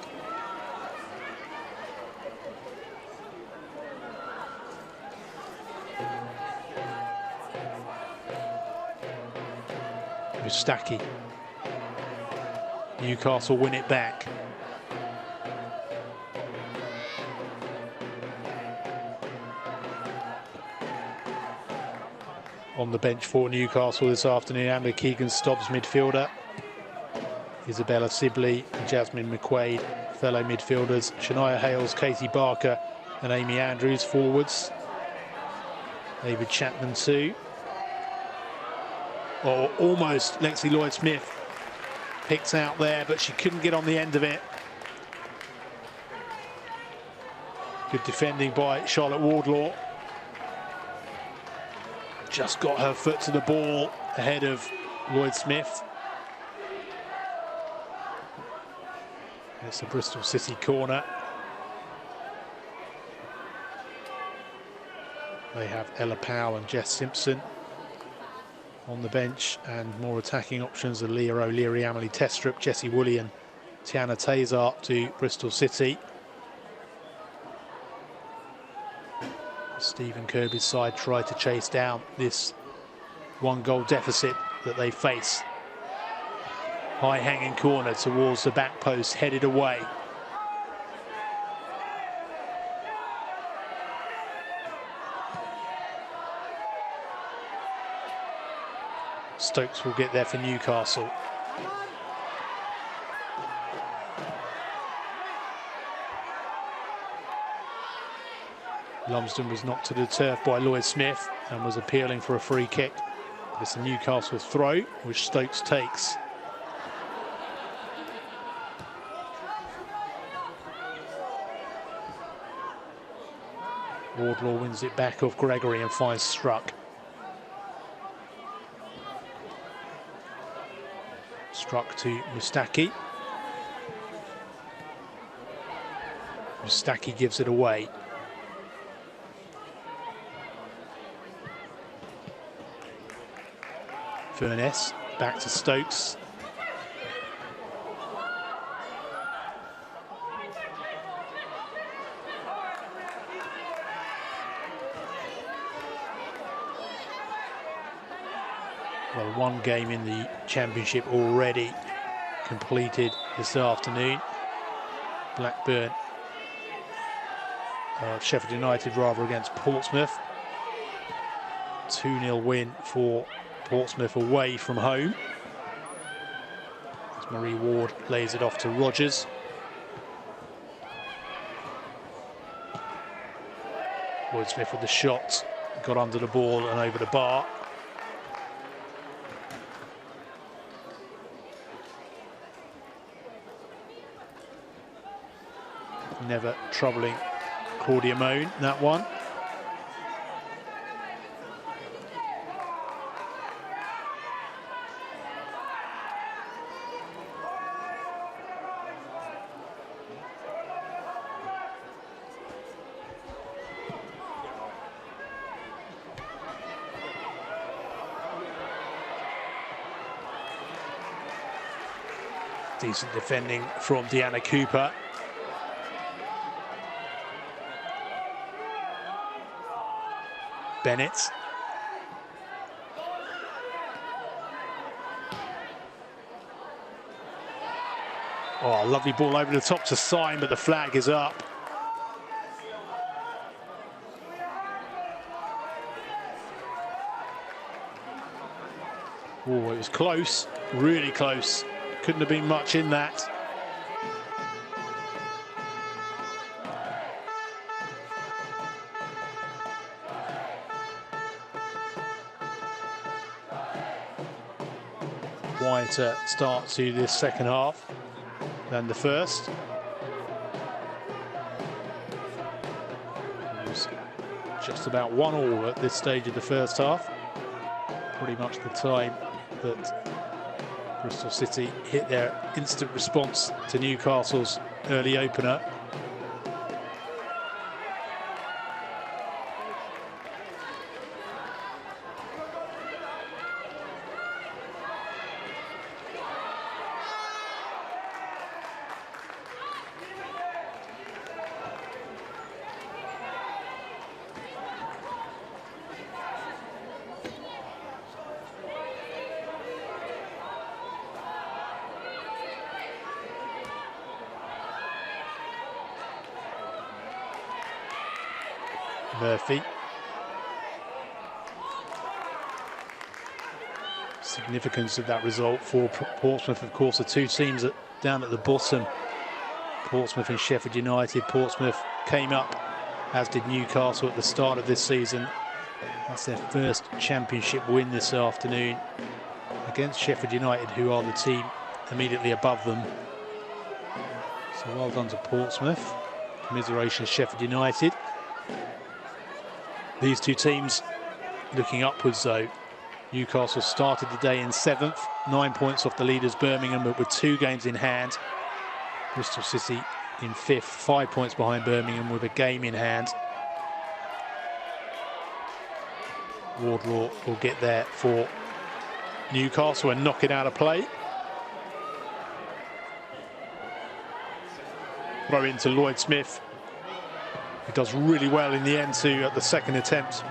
Mustaki. Newcastle win it back. On the bench for Newcastle this afternoon, Amber Keegan stops midfielder. Isabella Sibley and Jasmine McQuaid, fellow midfielders. Shania Hales, Katie Barker and Amy Andrews forwards. David Chapman too. Or almost Lexi Lloyd-Smith picked out there, but she couldn't get on the end of it. Good defending by Charlotte Wardlaw. Just got her foot to the ball ahead of Lloyd-Smith. It's a Bristol City corner. They have Ella Powell and Jess Simpson on the bench, and more attacking options are Leah O'Leary, Emily Testrup, Jessie Woolley and Tiana Tazart to Bristol City. Stephen Kirby's side tried to chase down this one-goal deficit that they face. High-hanging corner towards the back post, headed away. Stokes will get there for Newcastle. Lumsden was knocked to the turf by Lloyd-Smith and was appealing for a free kick. It's a Newcastle throw, which Stokes takes. Wardlaw wins it back off Gregory and finds Struck. Struck to Mustaki. Mustaki gives it away. Furness back to Stokes. Well, one game in the Championship already completed this afternoon. Blackburn, Sheffield United rather, against Portsmouth. 2-0 win for Portsmouth away from home. As Marie Ward lays it off to Rogers. Lloyd-Smith with the shot, got under the ball and over the bar. Never troubling Claudia Moan, that one. Decent defending from Deanna Cooper. Bennett. Oh, lovely ball over the top to Syme, but the flag is up. Oh, it was close, really close. Couldn't have been much in that. quieter start to this second half than the first. It was just about 1-1 at this stage of the first half. Pretty much the time that Bristol City hit their instant response to Newcastle's early opener. Murphy. Significance of that result for Portsmouth, of course, the two teams that down at the bottom, Portsmouth and Sheffield United. Portsmouth came up, as did Newcastle at the start of this season. That's their first championship win this afternoon against Sheffield United, who are the team immediately above them. So well done to Portsmouth. Commiserations, Sheffield United. These two teams looking upwards though. Newcastle started the day in 7th, 9 points off the leaders Birmingham, but with 2 games in hand. Bristol City in 5th, 5 points behind Birmingham with a game in hand. Wardlaw will get there for Newcastle and knock it out of play. Throw into Lloyd Smith. He does really well in the end to, at the second attempt,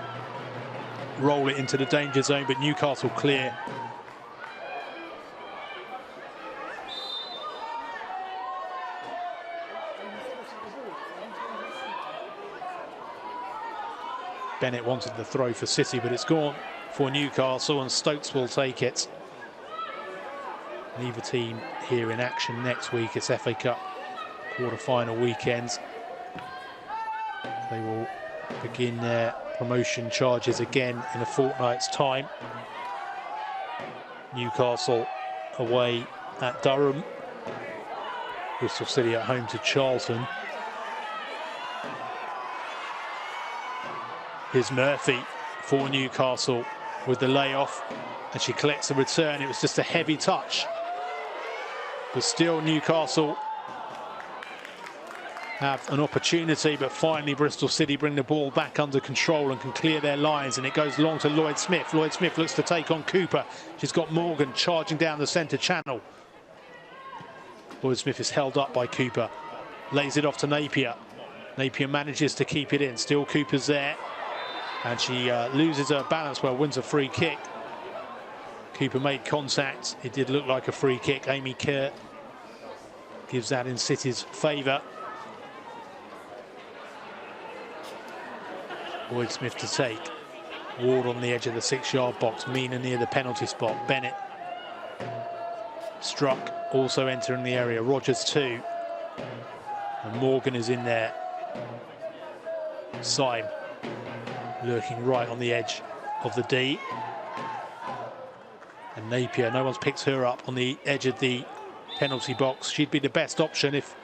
roll it into the danger zone, but Newcastle clear. Bennett wanted the throw for City, but it's gone for Newcastle, and Stokes will take it. Neither team here in action next week. It's FA Cup quarter-final weekends. They will begin their promotion charges again in a fortnight's time. Newcastle away at Durham. Bristol City at home to Charlton. Here's Murphy for Newcastle with the layoff, and she collects the return. It was just a heavy touch, but still Newcastle have an opportunity, but finally Bristol City bring the ball back under control and can clear their lines, and it goes long to Lloyd Smith. Lloyd Smith looks to take on Cooper. She's got Morgan charging down the centre channel. Lloyd Smith is held up by Cooper. Lays it off to Napier. Napier manages to keep it in. Still Cooper's there, and she loses her balance, well, wins a free kick. Cooper made contact. It did look like a free kick. Amy Kerr gives that in City's favour. Lloyd Smith to take. Ward on the edge of the 6-yard box. Mina near the penalty spot. Bennett struck, also entering the area. Rogers too. And Morgan is in there. Syme lurking right on the edge of the D. And Napier, no one's picked her up on the edge of the penalty box. She'd be the best option if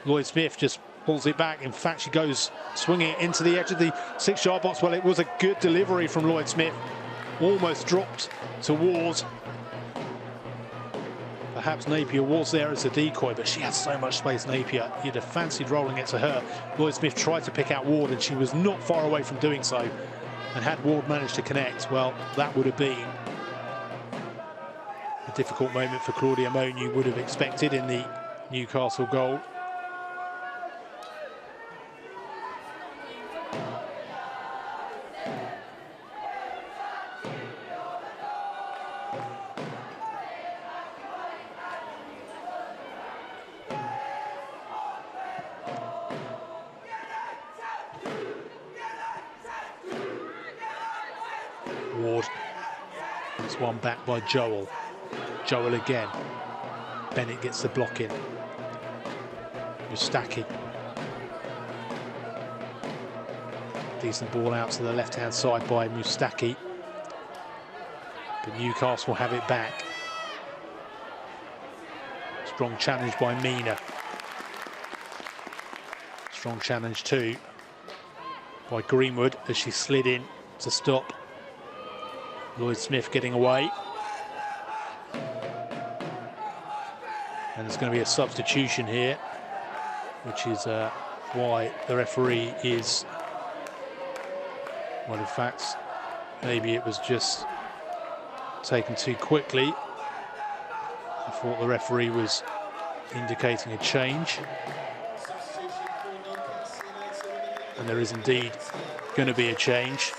Lloyd Smith just pulls it back. In fact, she goes swinging it into the edge of the 6-yard box. Well, it was a good delivery from Lloyd Smith. Almost dropped to Ward. Perhaps Napier was there as a decoy, but she had so much space, Napier. He'd have fancied rolling it to her. Lloyd Smith tried to pick out Ward, and she was not far away from doing so. And had Ward managed to connect, well, that would have been a difficult moment for Claudia Moan, you would have expected, in the Newcastle goal. Ward. This one back by Joel. Joel again. Bennett gets the block in. Mustaki. Decent ball out to the left-hand side by Mustaki. But Newcastle have it back. Strong challenge by Mina. Strong challenge too by Greenwood as she slid in to stop Lloyd Smith getting away. And there's going to be a substitution here, which is why the referee is, well, in fact, maybe it was just taken too quickly. I thought the referee was indicating a change. And there is indeed going to be a change.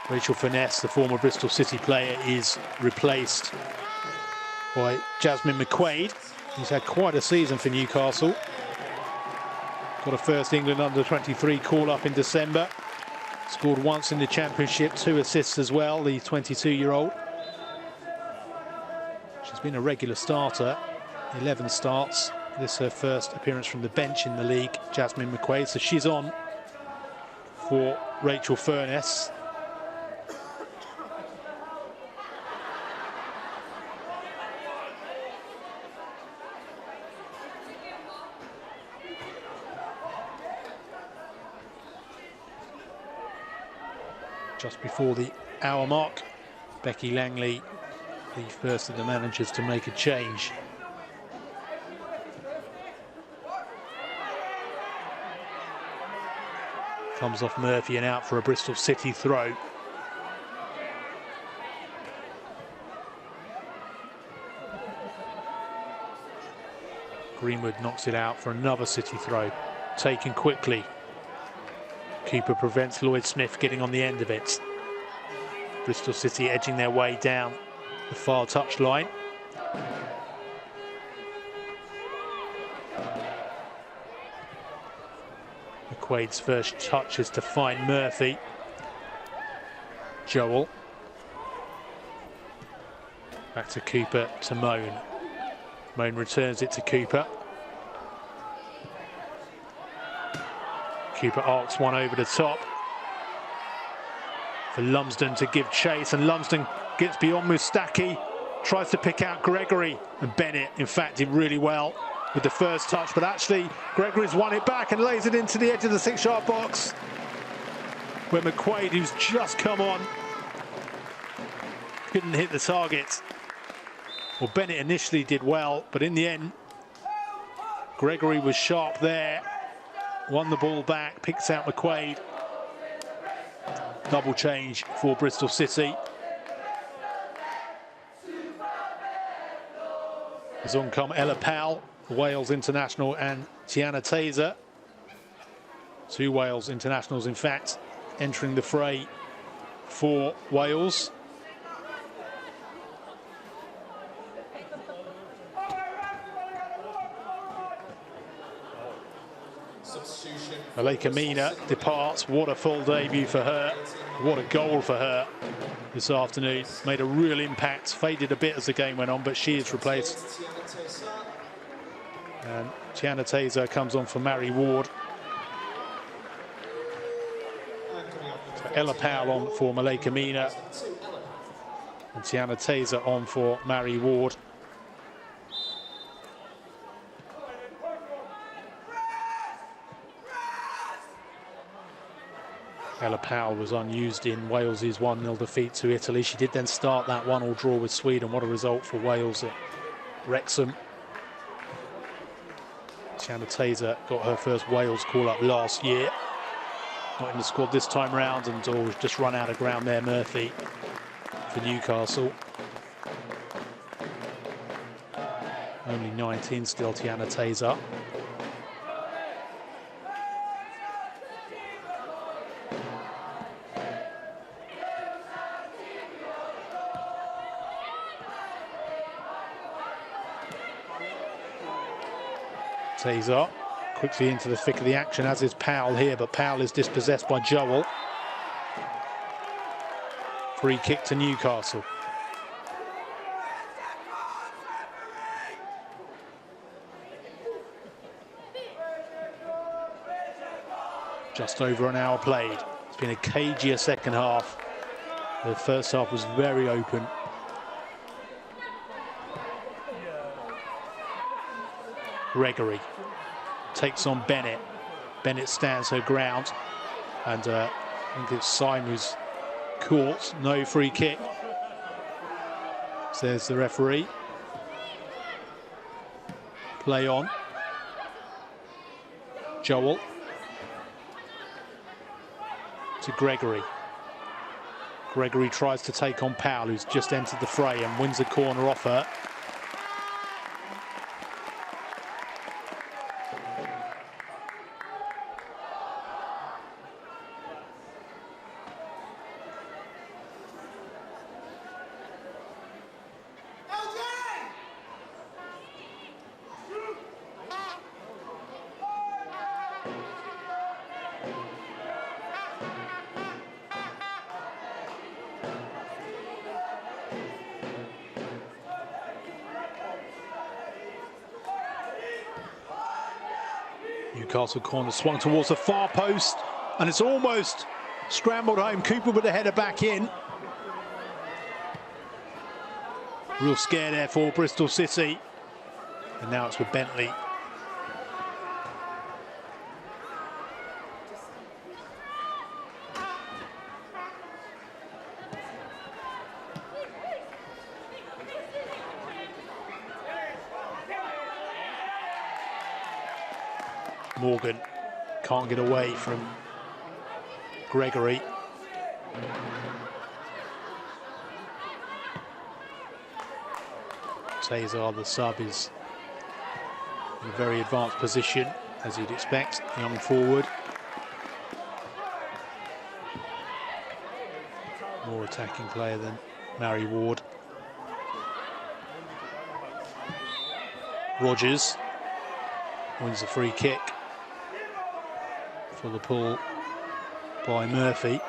Rachel Finesse, the former Bristol City player, is replaced by Jasmine McQuaid, who's had quite a season for Newcastle. Got a first England under-23 call-up in December. Scored once in the Championship, 2 assists as well, the 22-year-old. She's been a regular starter, 11 starts. This is her first appearance from the bench in the league, Jasmine McQuaid. So she's on for Rachel Furness. Just before the hour mark, Becky Langley, the first of the managers to make a change. Comes off Murphy and out for a Bristol City throw. Greenwood knocks it out for another City throw, taken quickly. Keeper prevents Lloyd Smith getting on the end of it. Bristol City edging their way down the far touchline. McQuaid's first touch is to find Murphy. Joel. Back to Cooper, to Moan. Moan returns it to Cooper. Cooper arcs one over the top for Lumsden to give chase, and Lumsden gets beyond Mustaki, tries to pick out Gregory, and Bennett, in fact, did really well with the first touch, but actually Gregory's won it back and lays it into the edge of the 6-yard box, where McQuaid, who's just come on, couldn't hit the target. Well, Bennett initially did well, but in the end, Gregory was sharp there. Won the ball back, picks out McQuaid. Double change for Bristol City. As on come Ella Powell, Wales international, and Tiana Taser. 2 Wales internationals, in fact, entering the fray for Wales. Malika Mina departs. What a full debut for her. What a goal for her this afternoon. Made a real impact. Faded a bit as the game went on, but she is replaced. And Tiana Taser comes on for Mary Ward. So Ella Powell on for Malika Mina. And Tiana Taser on for Mary Ward. Ella Powell was unused in Wales's 1-0 defeat to Italy. She did then start that 1-1 draw with Sweden. What a result for Wales at Wrexham. Tiana Taser got her first Wales call-up last year. Not in the squad this time round, and just run out of ground there, Murphy, for Newcastle. Only 19 still, Tiana Taser. Taser quickly into the thick of the action, as is Powell here, but Powell is dispossessed by Joel. Free kick to Newcastle. Just over an hour played. It's been a cagier second half. The first half was very open. Gregory takes on Bennett. Bennett stands her ground, and I think it's Syme who's caught. No free kick, says the referee. Play on. Joel to Gregory. Gregory tries to take on Powell, who's just entered the fray, and wins a corner off her. Newcastle corner swung towards the far post, and it's almost scrambled home. Cooper with a header back in. Real scare there for Bristol City. And now it's with Bentley. Morgan can't get away from Gregory. Taser, the sub, is in a very advanced position, as you'd expect, young forward. More attacking player than Mary Ward. Rogers wins the free kick for the pull by Murphy.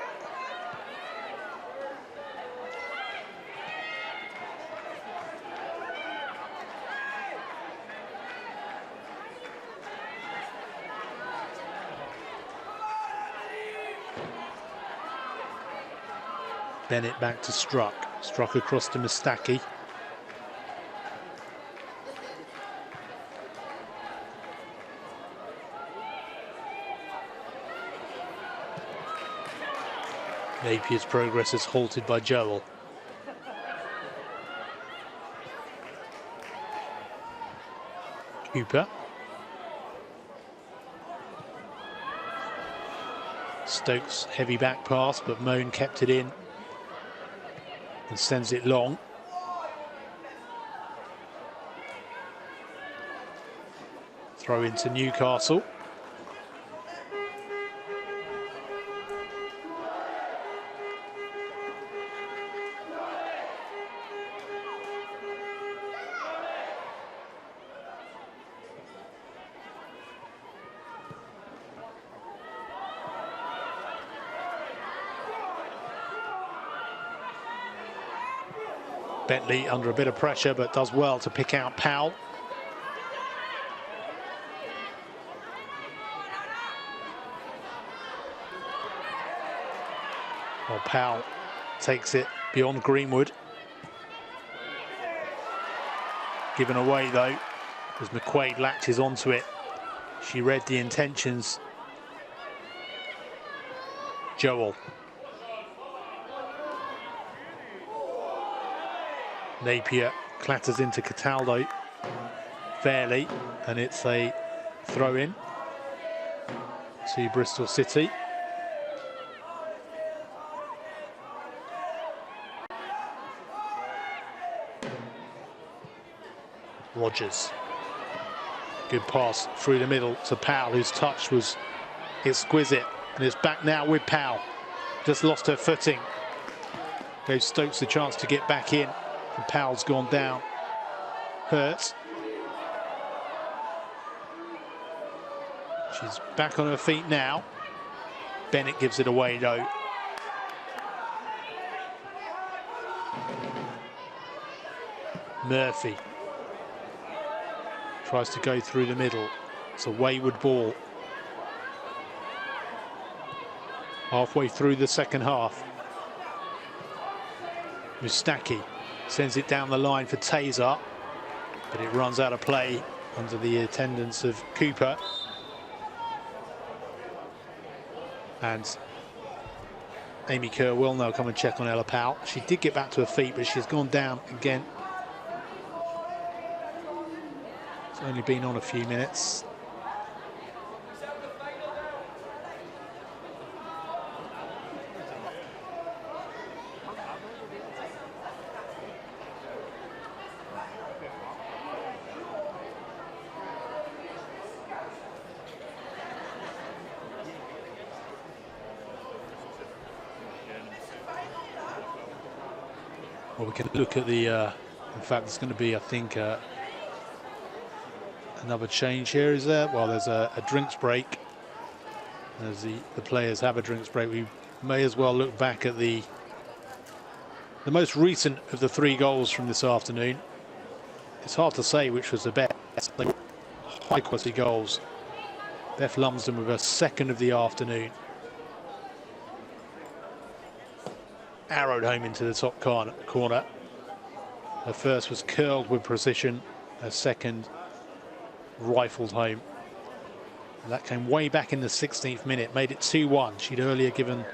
Bennett back to Struck. Struck across to Mustaki. Napier's progress is halted by Joel. Cooper. Stokes' heavy back pass, but Moan kept it in and sends it long. Throw into Newcastle. Bentley under a bit of pressure, but does well to pick out Powell. Well, Powell takes it beyond Greenwood. Given away though, as McQuaid latches onto it. She read the intentions. Joel. Napier clatters into Cataldo fairly, and it's a throw-in to Bristol City. Rogers. Good pass through the middle to Powell, whose touch was exquisite, and it's back now with Powell. Just lost her footing. Gave Stokes the chance to get back in. And Powell's gone down. Hurt. She's back on her feet now. Bennett gives it away though. Murphy tries to go through the middle. It's a wayward ball. Halfway through the second half. Mustaki sends it down the line for Taser, but it runs out of play under the attendance of Cooper. And Amy Kerr will now come and check on Ella Powell. She did get back to her feet, but she's gone down again. It's only been on a few minutes. Well, we can look at the, in fact, there's going to be, I think, another change here, is there? Well, there's a drinks break. As the players have a drinks break, we may as well look back at the most recent of the 3 goals from this afternoon. It's hard to say which was the best. They were high-quality goals. Beth Lumsden with her second of the afternoon. Arrowed home into the top corner. Her first was curled with precision. Her second rifled home. And that came way back in the 16th minute, made it 2-1. She'd earlier given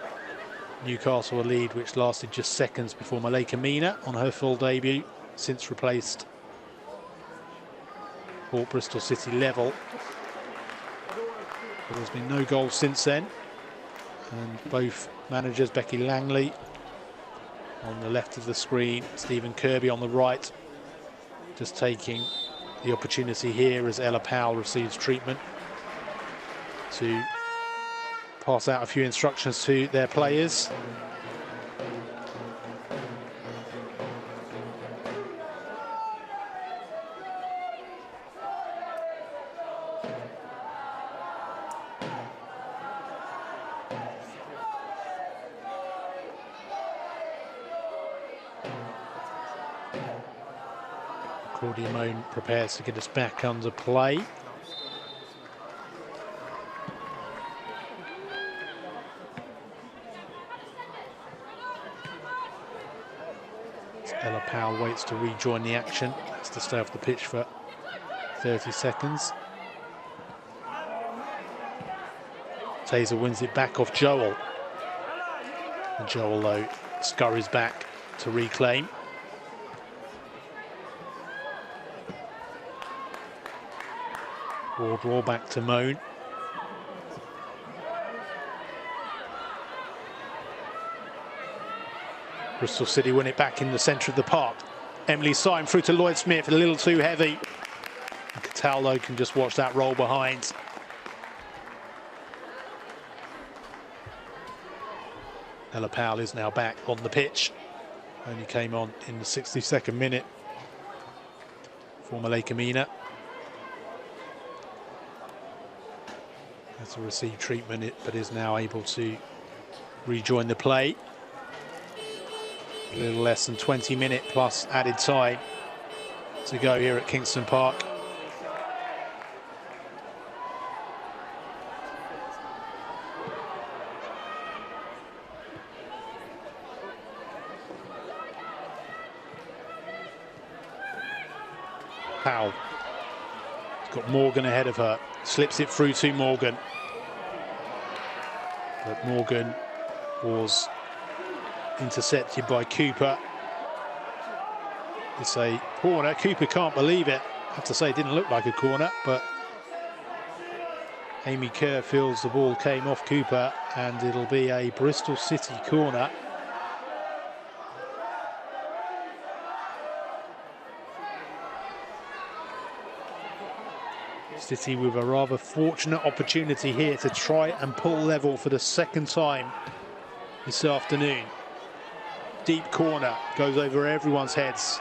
Newcastle a lead which lasted just seconds before Malika Mina on her full debut, since replaced Port Bristol City level. But there's been no goals since then. And both managers, Becky Langley on the left of the screen, Stephen Kirby on the right, just taking the opportunity here as Ella Powell receives treatment to pass out a few instructions to their players. Claudia Moan prepares to get us back under play. Ella Powell waits to rejoin the action. Has to stay off the pitch for 30 seconds. Taser wins it back off Joel. And Joel, though, scurries back to reclaim. Draw back to Moan. Bristol City win it back in the centre of the park. Emily Syme through to Lloyd Smith, a little too heavy. Cataldo can just watch that roll behind. Ella Powell is now back on the pitch. Only came on in the 62nd minute for Malika Mina. Had to receive treatment, but is now able to rejoin the play. A little less than 20 minute plus added time to go here at Kingston Park. Powell has got Morgan ahead of her, slips it through to Morgan. But Morgan was intercepted by Cooper. It's a corner. Cooper can't believe it. I have to say, it didn't look like a corner, but Amy Kerr feels the ball came off Cooper, and it'll be a Bristol City corner. City with a rather fortunate opportunity here to try and pull level for the second time this afternoon. Deep corner, goes over everyone's heads.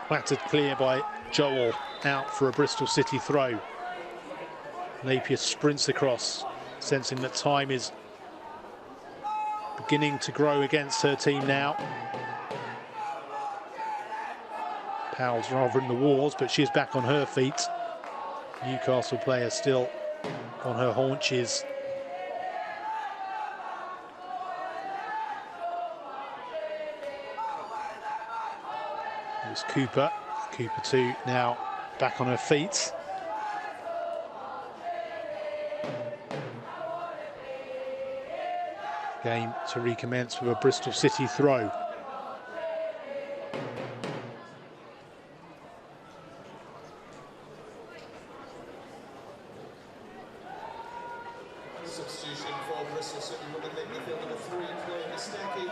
Clattered clear by Joel, out for a Bristol City throw. Napier sprints across, sensing that time is beginning to grow against her team now. Powell's rather in the wars, but she's back on her feet. Newcastle player still on her haunches. There's Cooper. Cooper 2 now back on her feet. Game to recommence with a Bristol City throw. Substitution for Bristol City women in midfield number 3, Chloe Mustaki,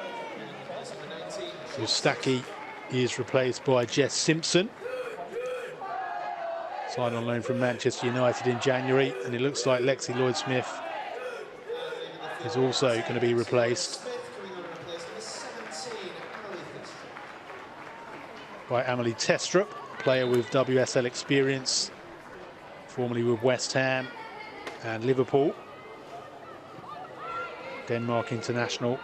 number 19. Mustaki is replaced by Jess Simpson. Signed on loan from Manchester United in January, and it looks like Lexi Lloyd-Smith is also going to be replaced by Amelie Testrup, player with WSL experience, formerly with West Ham and Liverpool. Denmark international.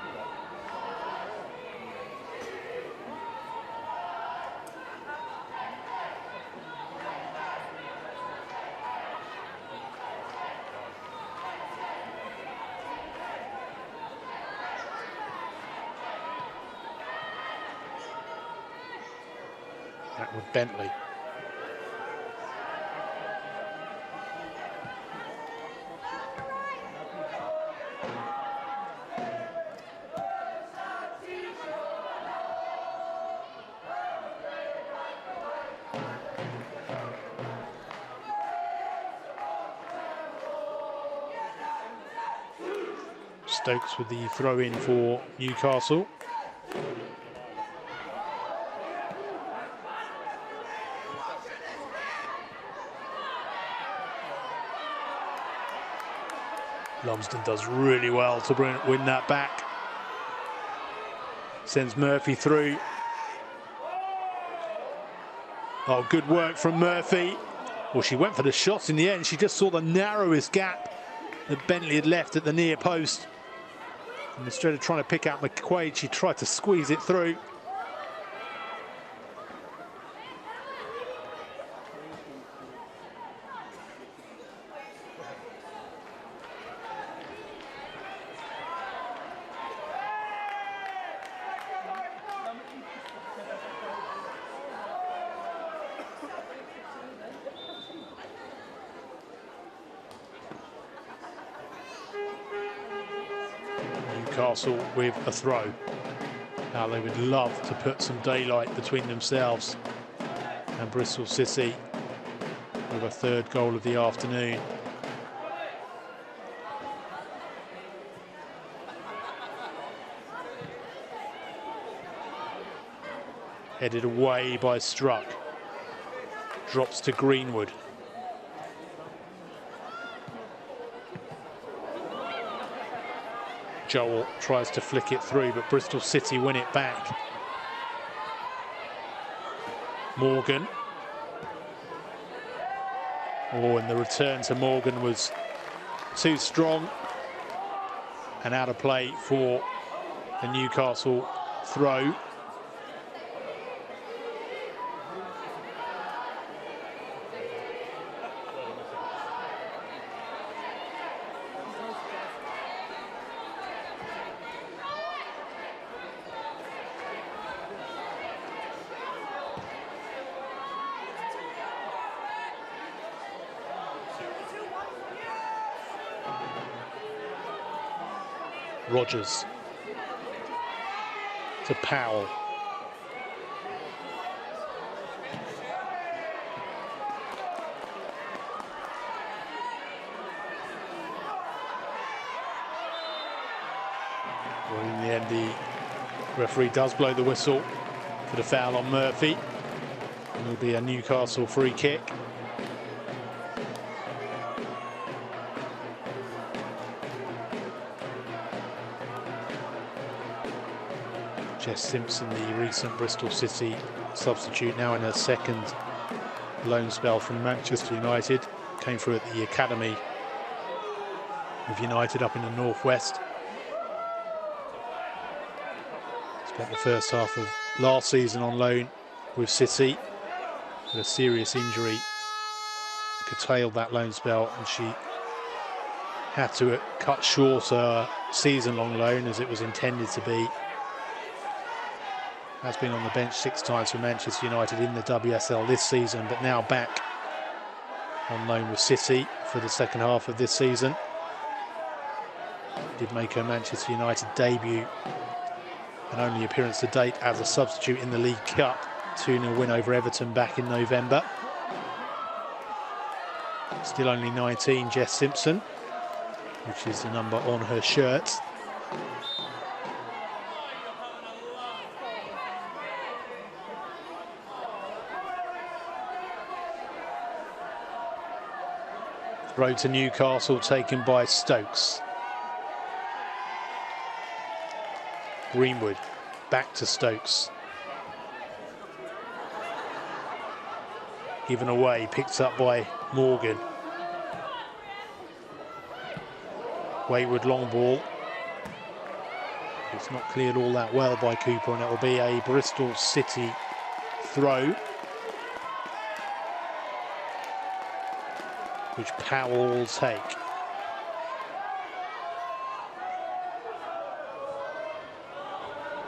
That with Bentley. Stokes with the throw in for Newcastle. Lumsden does really well to win that back. Sends Murphy through. Oh, good work from Murphy. Well, she went for the shot in the end. She just saw the narrowest gap that Bentley had left at the near post. And instead of trying to pick out McQuaid, she tried to squeeze it through. Newcastle with a throw. Now they would love to put some daylight between themselves and Bristol City with a third goal of the afternoon. Headed away by Struck. Drops to Greenwood. Joel tries to flick it through, but Bristol City win it back. Morgan. Oh, and the return to Morgan was too strong and out of play for the Newcastle throw. Rogers to Powell. Well, in the end, the referee does blow the whistle for the foul on Murphy. And it'll be a Newcastle free kick. Jess Simpson, the recent Bristol City substitute, now in her second loan spell from Manchester United. Came through at the academy of United up in the northwest. Spent the first half of last season on loan with City. With a serious injury curtailed that loan spell, and she had to cut short her season-long loan as it was intended to be. Has been on the bench 6 times for Manchester United in the WSL this season, but now back on loan with City for the second half of this season. Did make her Manchester United debut and only appearance to date as a substitute in the League Cup. 2-0 win over Everton back in November. Still only 19, Jess Simpson, which is the number on her shirt. Throw to Newcastle, taken by Stokes. Greenwood, back to Stokes. Given away, picked up by Morgan. Wayward long ball. It's not cleared all that well by Cooper, and it will be a Bristol City throw, which Powell will take.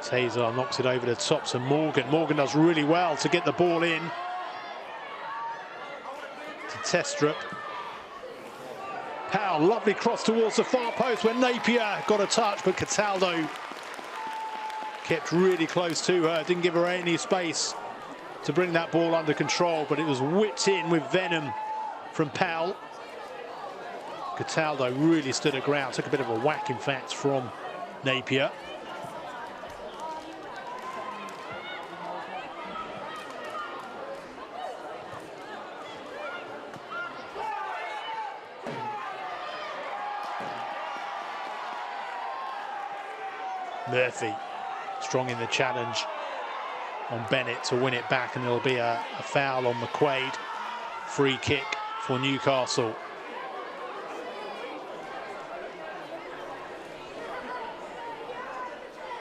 Tazar knocks it over the top to Morgan. Morgan does really well to get the ball in to Testrup. Powell, lovely cross towards the far post when Napier got a touch, but Cataldo kept really close to her, didn't give her any space to bring that ball under control, but it was whipped in with venom from Powell. Cataldo really stood her ground, took a bit of a whack, in fact, from Napier. Murphy, strong in the challenge on Bennett to win it back, and there'll be a foul on McQuaid. Free kick for Newcastle.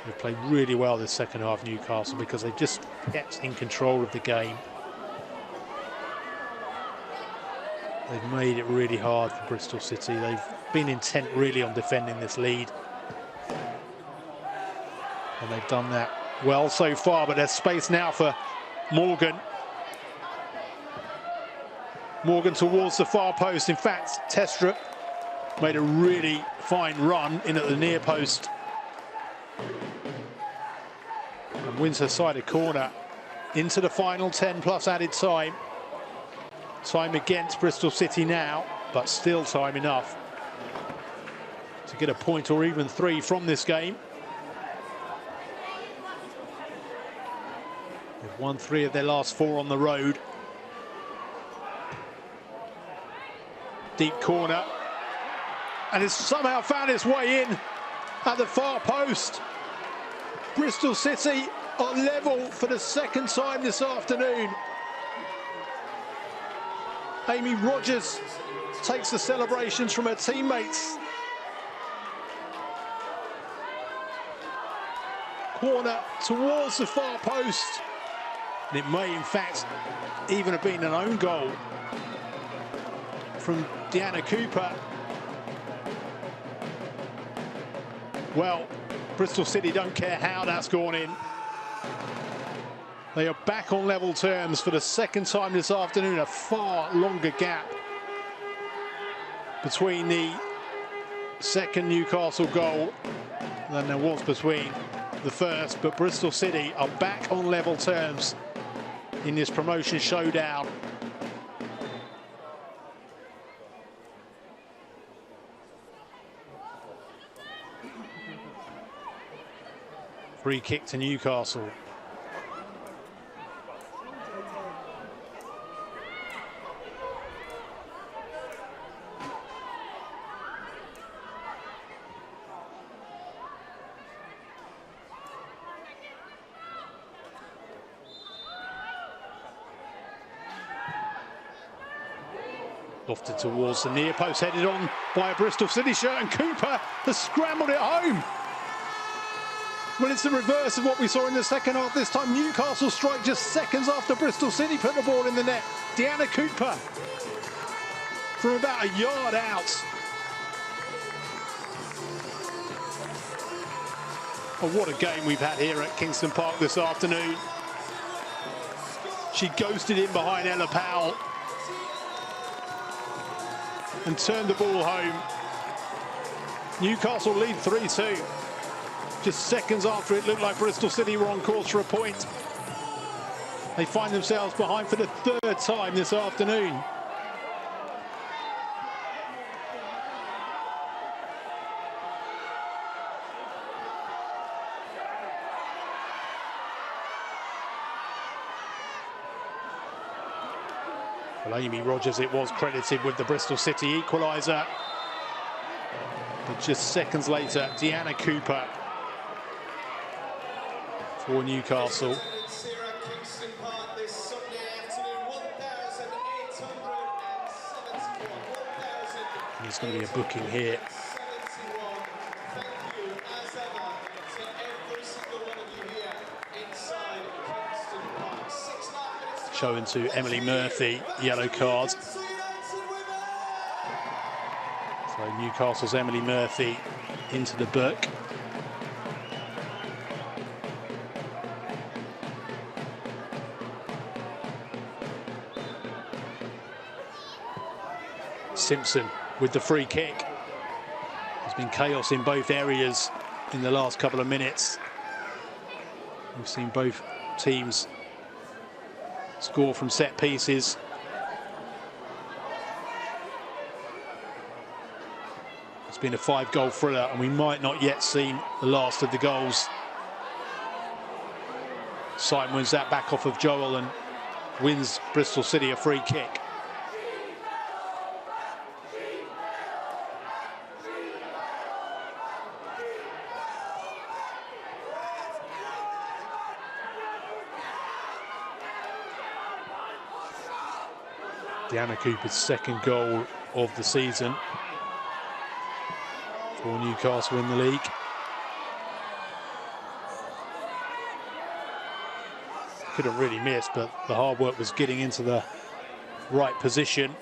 They've played really well this second half, Newcastle, because they've just kept in control of the game. They've made it really hard for Bristol City. They've been intent really on defending this lead. And they've done that well so far, but there's space now for Morgan. Morgan towards the far post. In fact, Testrup made a really fine run in at the near post and wins her side a corner into the final 10 plus added time. Time against Bristol City now, but still time enough to get a point or even 3 from this game. They've won 3 of their last 4 on the road. Deep corner, and it's somehow found its way in at the far post. Bristol City are level for the second time this afternoon. Amy Rogers takes the celebrations from her teammates. Corner towards the far post. And it may, in fact, even have been an own goal from Deanna Cooper. Well, Bristol City don't care how that's gone in. They are back on level terms for the second time this afternoon. A far longer gap between the second Newcastle goal than there was between the first. But Bristol City are back on level terms in this promotion showdown. Free kick to Newcastle. Lofted towards the near post, headed on by a Bristol City shirt, and Cooper has scrambled it home. Well, it's the reverse of what we saw in the second half. This time Newcastle strike just seconds after Bristol City put the ball in the net. Deanna Cooper from about a yard out. Oh, what a game we've had here at Kingston Park this afternoon. She ghosted in behind Ella Powell. and turned the ball home. Newcastle lead 3-2. Just seconds after it looked like Bristol City were on course for a point. They find themselves behind for the third time this afternoon. Well, Amy Rogers, it was credited with the Bristol City equaliser. But just seconds later, Deanna Cooper for Newcastle. There's going to be a booking here. Showing to Emily Murphy, yellow card. So Newcastle's Emily Murphy into the book. Simpson with the free kick. There's been chaos in both areas in the last couple of minutes. We've seen both teams score from set pieces. It's been a 5-goal thriller, and we might not yet see the last of the goals. Simon wins that back off of Joel and wins Bristol City a free kick. Deanna Cooper's second goal of the season for Newcastle in the league. Couldn't really miss, but the hard work was getting into the right position.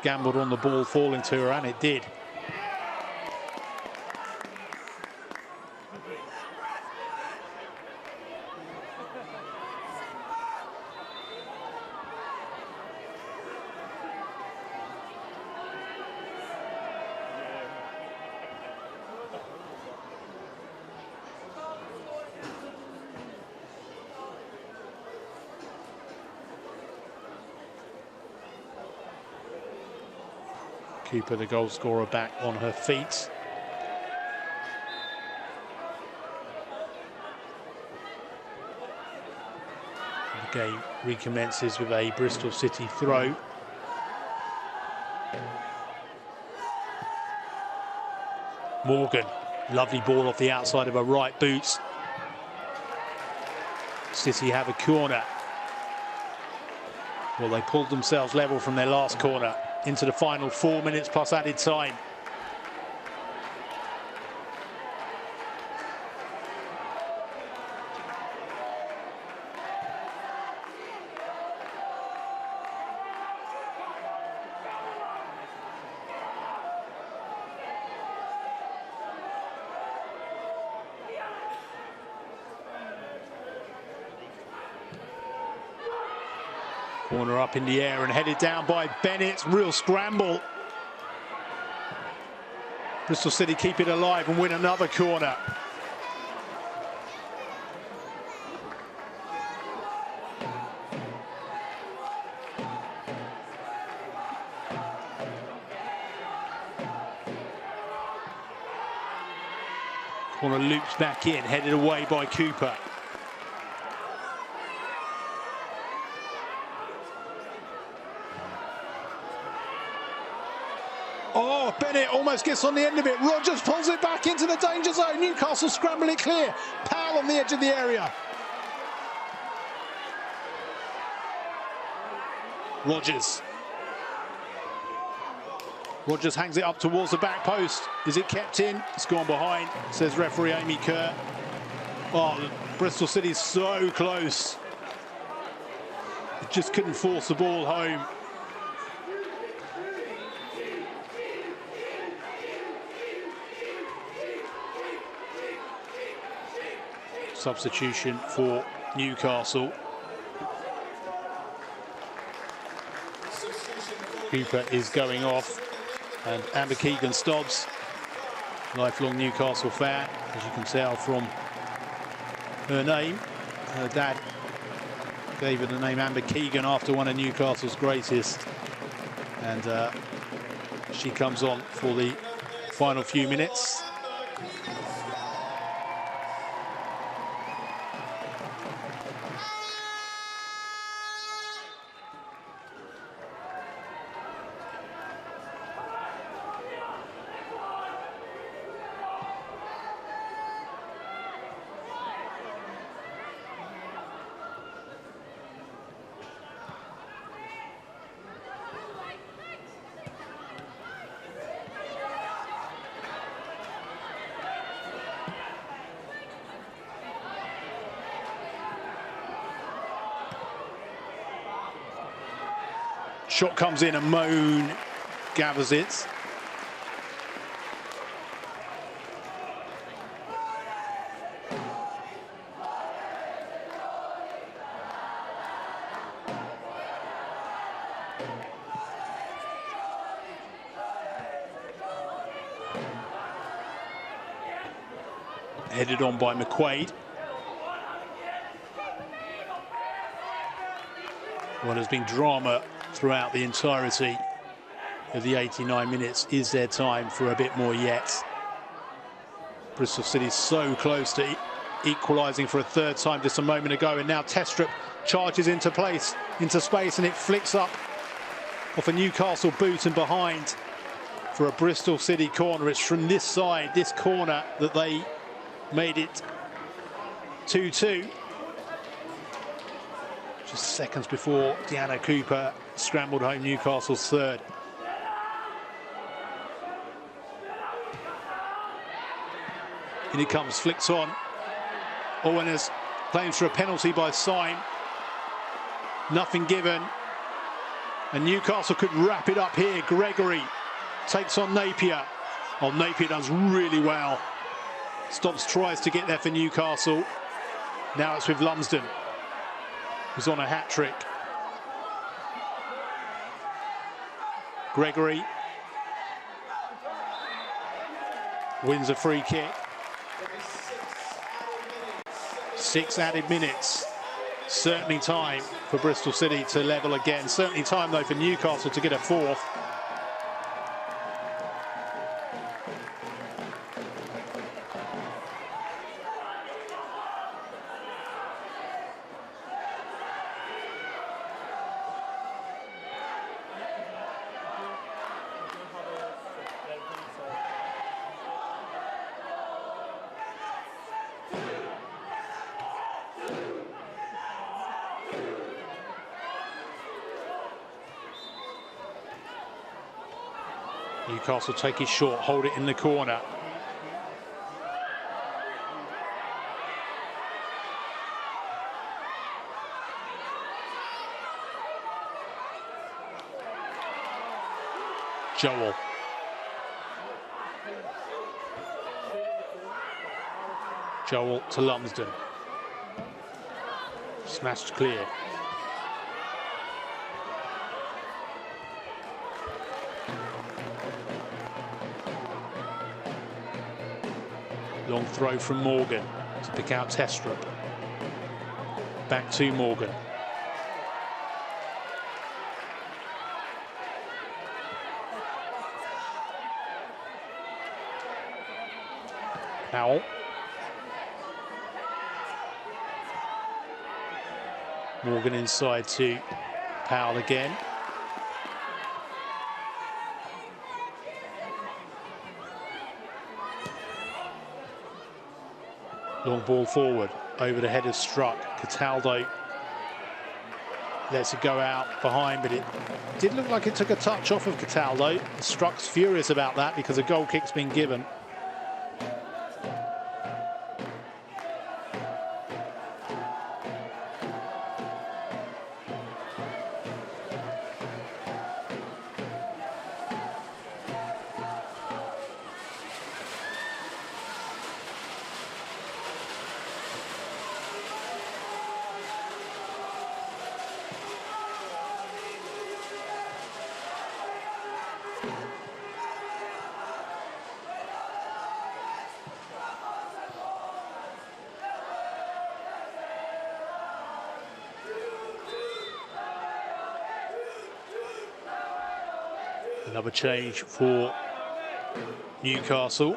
Gambled on the ball falling to her, and it did. Cooper, the goal scorer, back on her feet. The game recommences with a Bristol City throw. Morgan, lovely ball off the outside of her right boot. City have a corner. Well, they pulled themselves level from their last corner into the final 4 minutes plus added time. Corner up in the air and headed down by Bennett. Real scramble. Bristol City keep it alive and win another corner. Corner loops back in, headed away by Cooper. Oh, Bennett almost gets on the end of it. Rogers pulls it back into the danger zone. Newcastle scramble it clear. Powell on the edge of the area. Rogers. Rogers hangs it up towards the back post. Is it kept in? It's gone behind, says referee Amy Kerr. Oh, Bristol City's so close. It just couldn't force the ball home. Substitution for Newcastle. Cooper is going off, and Amber Keegan-Stobbs, lifelong Newcastle fan, as you can tell from her name. Her dad gave her the name Amber Keegan after one of Newcastle's greatest, and she comes on for the final few minutes. Shot comes in and Moan gathers it. Headed on by McQuaid. Well, there's been drama throughout the entirety of the 89 minutes. Is there time for a bit more yet? Bristol City so close to equalising for a third time just a moment ago, and now Testrup charges into space, and it flicks up off a Newcastle boot and behind for a Bristol City corner. It's from this side, this corner, that they made it 2-2. Just seconds before Deanna Cooper scrambled home Newcastle's third. In it comes, flicks on. Owens claims for a penalty by Syme. Nothing given. And Newcastle could wrap it up here. Gregory takes on Napier. Oh, Napier does really well. Stops, tries to get there for Newcastle. Now it's with Lumsden, who's on a hat-trick. Gregory wins a free kick. 6 added minutes. Certainly time for Bristol City to level again. Certainly time, though, for Newcastle to get a fourth. Newcastle take it short, hold it in the corner. Joel. Joel to Lumsden. Smashed clear. Long throw from Morgan to pick out Testrup. Back to Morgan. Powell. Morgan inside to Powell again. Long ball forward, over the head of Struck. Cataldo lets it go out behind, but it did look like it took a touch off of Cataldo. Struck's furious about that because a goal kick's been given. Another change for Newcastle.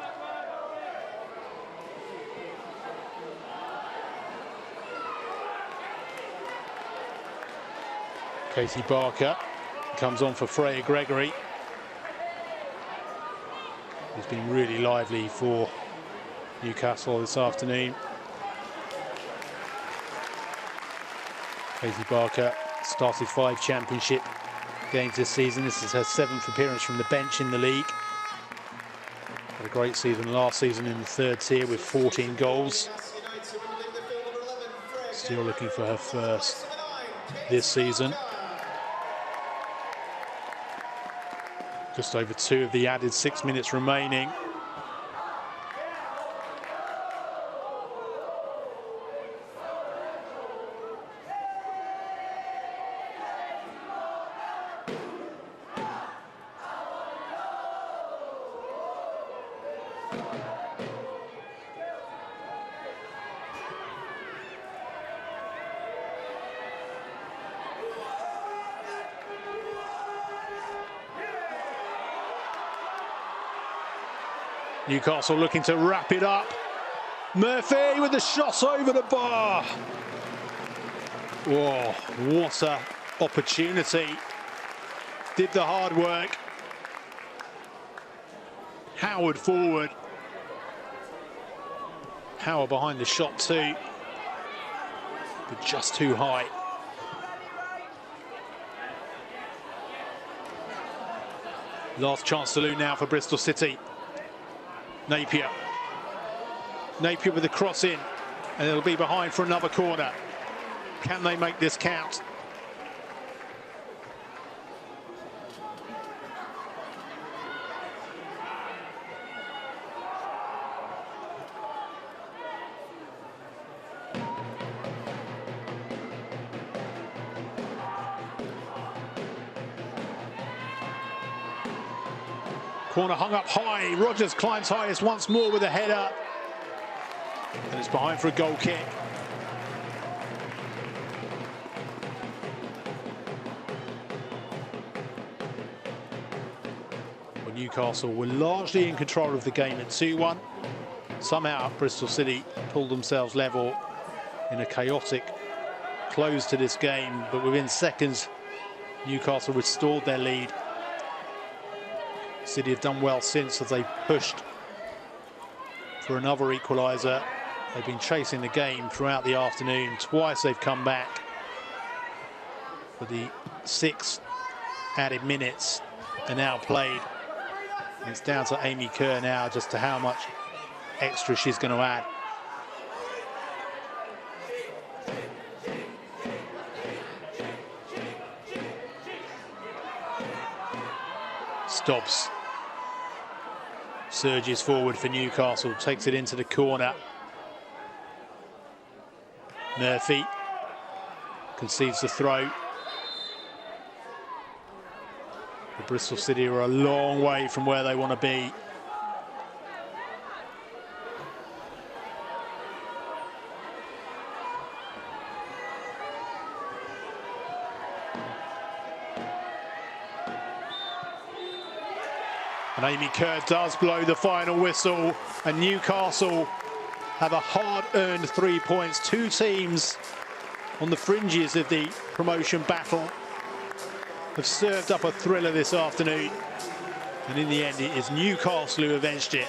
Katie Barker comes on for Freya Gregory, who's been really lively for Newcastle this afternoon. Katie Barker started 5 championship games this season. This is her 7th appearance from the bench in the league. Had a great season last season in the 3rd tier with 14 goals. Still looking for her first this season. Just over 2 of the added 6 minutes remaining. Newcastle looking to wrap it up. Murphy with the shot over the bar. Oh, what an opportunity. Did the hard work. Howard forward. Howard behind the shot too, but just too high. Last chance saloon now for Bristol City. Napier with the cross in, and it'll be behind for another corner. Can they make this count? Corner hung up high. Rogers climbs highest once more with a header. And it's behind for a goal kick. Well, Newcastle were largely in control of the game at 2-1. Somehow Bristol City pulled themselves level in a chaotic close to this game, but within seconds Newcastle restored their lead. City have done well since as they pushed for another equaliser. They've been chasing the game throughout the afternoon. Twice they've come back for the 6 added minutes are now played. And it's down to Amy Kerr now just to how much extra she's going to add. Stops. Surges forward for Newcastle, takes it into the corner. Murphy concedes the throw. The Bristol City are a long way from where they want to be. And Amy Kerr does blow the final whistle, and Newcastle have a hard-earned 3 points. 2 teams on the fringes of the promotion battle have served up a thriller this afternoon, and in the end it is Newcastle who avenged it.